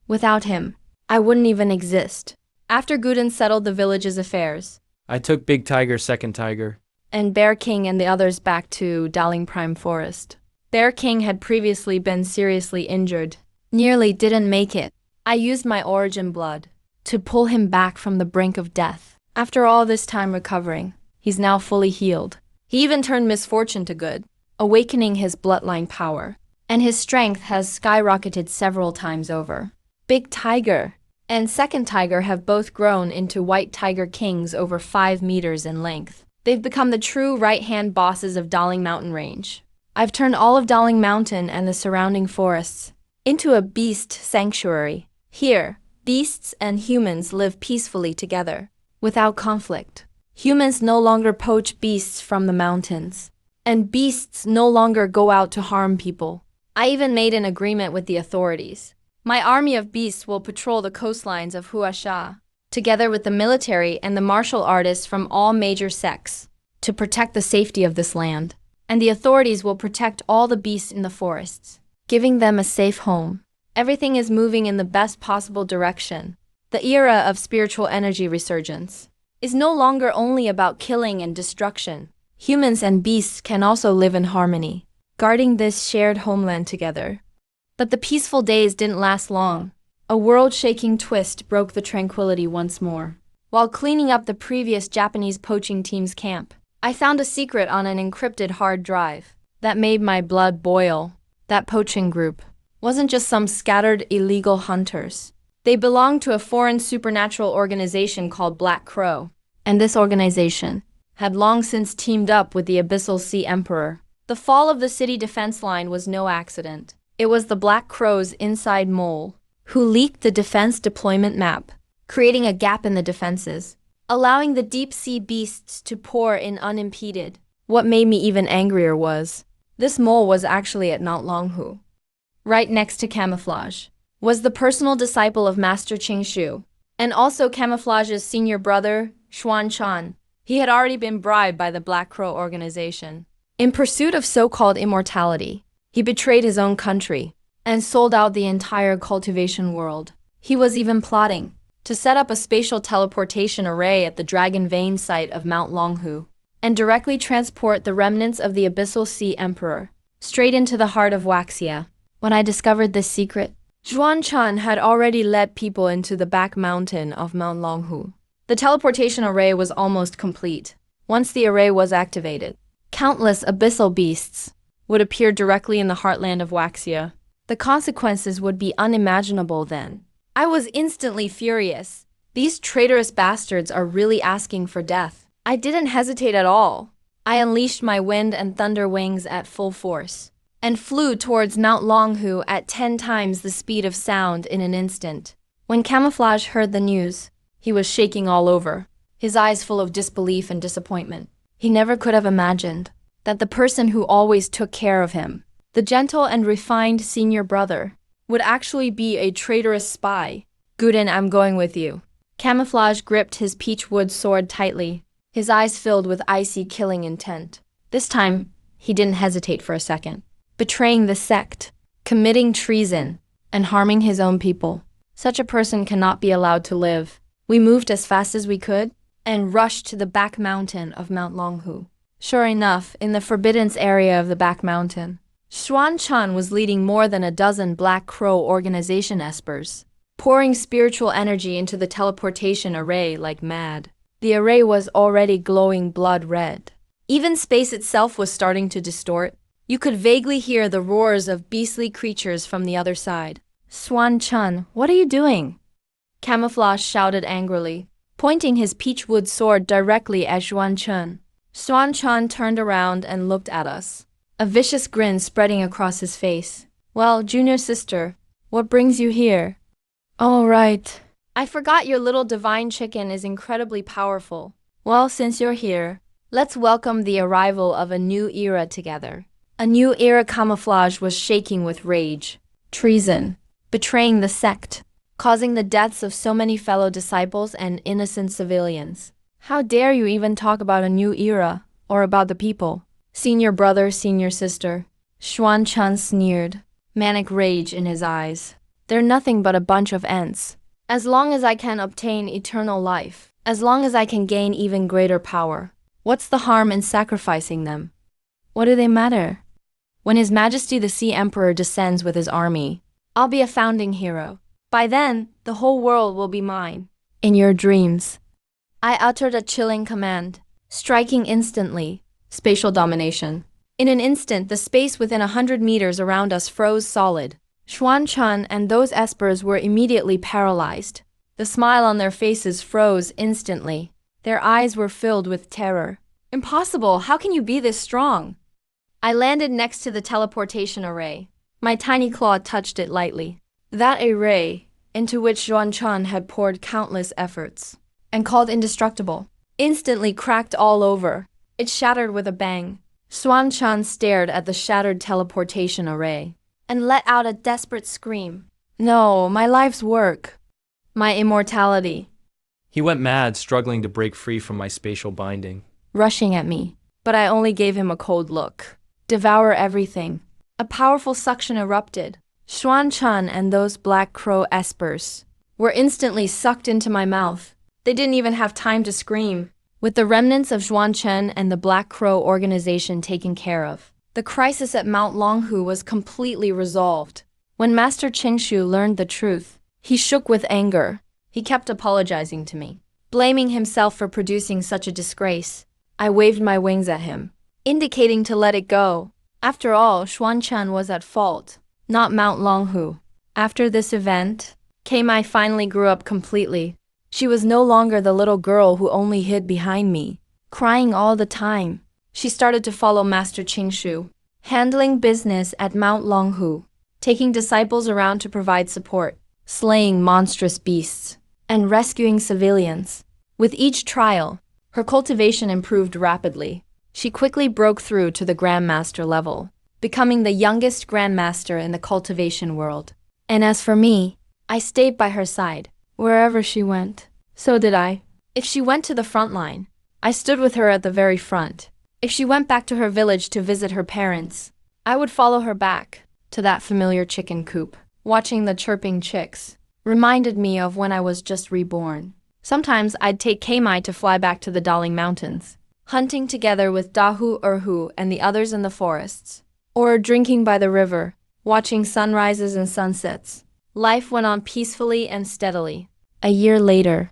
Without him, I wouldn't even exist. After Guden settled the village's affairs, I took Big Tiger, Second Tiger. and Bear King and the others back to Darling Prime Forest. Bear King had previously been seriously injured, nearly didn't make it. I used my origin blood to pull him back from the brink of death. After all this time recovering, he's now fully healed. He even turned misfortune to good, awakening his bloodline power, and his strength has skyrocketed several times over. Big Tiger and Second Tiger have both grown into White Tiger Kings over 5 meters in length. They've become the true right-hand bosses of Darling Mountain Range. I've turned all of Darling Mountain and the surrounding forests into a beast sanctuary. Here, beasts and humans live peacefully together, without conflict. Humans no longer poach beasts from the mountains, and beasts no longer go out to harm people. I even made an agreement with the authorities. My army of beasts will patrol the coastlines of Huasha, together with the military and the martial artists from all major sects, to protect the safety of this land. And the authorities will protect all the beasts in the forests, giving them a safe home. Everything is moving in the best possible direction. The era of spiritual energy resurgence is no longer only about killing and destruction. Humans and beasts can also live in harmony, guarding this shared homeland together. But the peaceful days didn't last long. A world-shaking twist broke the tranquility once more. While cleaning up the previous Japanese poaching team's camp, I found a secret on an encrypted hard drive that made my blood boil. That poaching group wasn't just some scattered illegal hunters. They belonged to a foreign supernatural organization called Black Crow, and this organization had long since teamed up with the Abyssal Sea Emperor. The fall of the city defense line was no accident. It was the Black Crow's inside mole who leaked the defense deployment map, creating a gap in the defenses, allowing the deep-sea beasts to pour in unimpeded. What made me even angrier was, this mole was actually at Mount Longhu. Right next to Camouflage was the personal disciple of Master Qing Shu, and also Camouflage's senior brother, Xuan Chan. He had already been bribed by the Black Crow organization. In pursuit of so-called immortality, he betrayed his own country and sold out the entire cultivation world. He was even plotting to set up a spatial teleportation array at the Dragon Vein site of Mount Longhu and directly transport the remnants of the Abyssal Sea Emperor straight into the heart of Waxia. When I discovered this secret, Zhuan Chan had already led people into the back mountain of Mount Longhu. The teleportation array was almost complete. Once the array was activated, countless abyssal beasts would appear directly in the heartland of Waxia. The consequences would be unimaginable then. I was instantly furious. These traitorous bastards are really asking for death. I didn't hesitate at all. I unleashed my wind and thunder wings at full force and flew towards Mount Longhu at 10 times the speed of sound in an instant. When Camouflage heard the news, he was shaking all over, his eyes full of disbelief and disappointment. He never could have imagined that the person who always took care of him, the gentle and refined senior brother, would actually be a traitorous spy. Guden, I'm going with you. Camouflage gripped his peachwood sword tightly, his eyes filled with icy killing intent. This time, he didn't hesitate for a second. Betraying the sect, committing treason, and harming his own people. Such a person cannot be allowed to live. We moved as fast as we could and rushed to the back mountain of Mount Longhu. Sure enough, in the Forbiddance area of the back mountain, Xuan Chan was leading more than a dozen Black Crow organization espers, pouring spiritual energy into the teleportation array like mad. The array was already glowing blood red. Even space itself was starting to distort. You could vaguely hear the roars of beastly creatures from the other side. Xuan Chan, what are you doing? Camouflage shouted angrily, pointing his peachwood sword directly at Xuan Chan. Xuan Chan turned around and looked at us, a vicious grin spreading across his face. Well, junior sister, what brings you here? All right. I forgot your little divine chicken is incredibly powerful. Well, since you're here, let's welcome the arrival of a new era together. A new era. Camouflage was shaking with rage, treason, betraying the sect, causing the deaths of so many fellow disciples and innocent civilians. How dare you even talk about a new era? Or about the people? Senior brother, senior sister. Xuan Chun sneered, manic rage in his eyes. They're nothing but a bunch of ants. As long as I can obtain eternal life, as long as I can gain even greater power, what's the harm in sacrificing them? What do they matter? When His Majesty the Sea Emperor descends with his army, I'll be a founding hero. By then, the whole world will be mine. In your dreams. I uttered a chilling command, striking instantly. Spatial domination. In an instant, the space within 100 meters around us froze solid. Xuan Chun and those espers were immediately paralyzed. The smile on their faces froze instantly. Their eyes were filled with terror. Impossible! How can you be this strong? I landed next to the teleportation array. My tiny claw touched it lightly. That array, into which Xuan Chun had poured countless efforts, and called indestructible, instantly cracked all over. It shattered with a bang. Xuan Chun stared at the shattered teleportation array and let out a desperate scream. No, my life's work. My immortality. He went mad, struggling to break free from my spatial binding. Rushing at me, but I only gave him a cold look. Devour everything. A powerful suction erupted. Xuan Chun and those black crow espers were instantly sucked into my mouth. They didn't even have time to scream. With the remnants of Xuan Chun and the Black Crow organization taken care of, the crisis at Mount Longhu was completely resolved. When Master Qingshu learned the truth, he shook with anger. He kept apologizing to me, blaming himself for producing such a disgrace. I waved my wings at him, indicating to let it go. After all, Xuan Chun was at fault, not Mount Longhu. After this event, Kei finally grew up completely. She was no longer the little girl who only hid behind me, crying all the time. She started to follow Master Qingshu, handling business at Mount Longhu, taking disciples around to provide support, slaying monstrous beasts, and rescuing civilians. With each trial, her cultivation improved rapidly. She quickly broke through to the Grandmaster level, becoming the youngest Grandmaster in the cultivation world. And as for me, I stayed by her side. Wherever she went, so did I. If she went to the front line, I stood with her at the very front. If she went back to her village to visit her parents, I would follow her back to that familiar chicken coop. Watching the chirping chicks reminded me of when I was just reborn. Sometimes I'd take Kei to fly back to the Daling Mountains, hunting together with Dahu Erhu and the others in the forests, or drinking by the river, watching sunrises and sunsets. Life went on peacefully and steadily. A year later,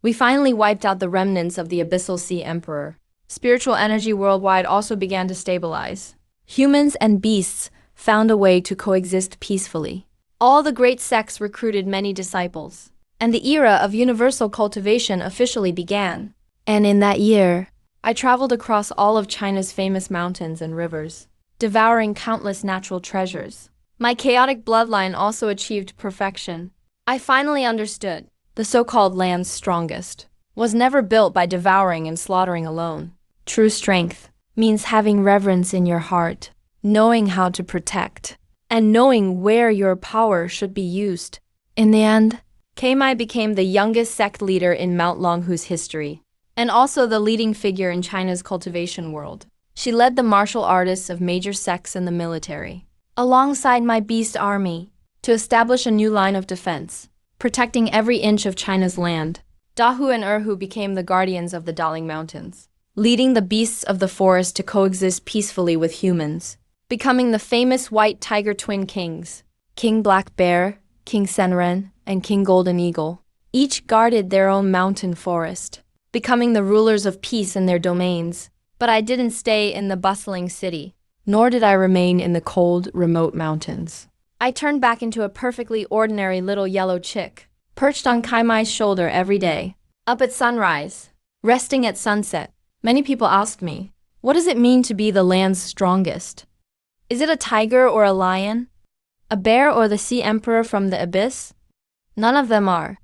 we finally wiped out the remnants of the Abyssal Sea Emperor. Spiritual energy worldwide also began to stabilize. Humans and beasts found a way to coexist peacefully. All the great sects recruited many disciples, and the era of universal cultivation officially began. And in that year, I traveled across all of China's famous mountains and rivers, devouring countless natural treasures. My chaotic bloodline also achieved perfection. I finally understood the so-called land's strongest was never built by devouring and slaughtering alone. True strength means having reverence in your heart, knowing how to protect, and knowing where your power should be used. In the end, Kei became the youngest sect leader in Mount Longhu's history, and also the leading figure in China's cultivation world. She led the martial artists of major sects and the military, alongside my beast army, to establish a new line of defense, protecting every inch of China's land. Dahu and Erhu became the guardians of the Daling Mountains, leading the beasts of the forest to coexist peacefully with humans, becoming the famous white tiger twin kings, King Black Bear, King Senren, and King Golden Eagle. Each guarded their own mountain forest, becoming the rulers of peace in their domains. But I didn't stay in the bustling city, nor did I remain in the cold, remote mountains. I turned back into a perfectly ordinary little yellow chick, perched on Kaimai's shoulder every day, up at sunrise, resting at sunset. Many people asked me, what does it mean to be the land's strongest? Is it a tiger or a lion? A bear or the sea emperor from the abyss? None of them are.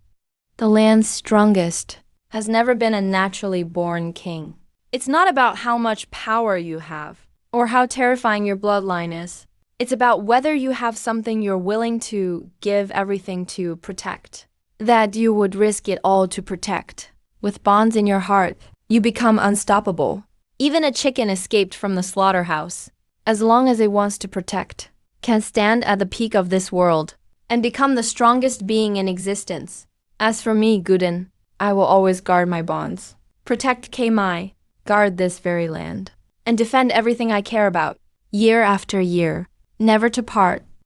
The land's strongest has never been a naturally born king. It's not about how much power you have, or how terrifying your bloodline is. It's about whether you have something you're willing to give everything to protect, that you would risk it all to protect. With bonds in your heart, you become unstoppable. Even a chicken escaped from the slaughterhouse, as long as it wants to protect, can stand at the peak of this world and become the strongest being in existence. As for me, Guden, I will always guard my bonds, protect Kmai, guard this very land, and defend everything I care about, year after year, never to part.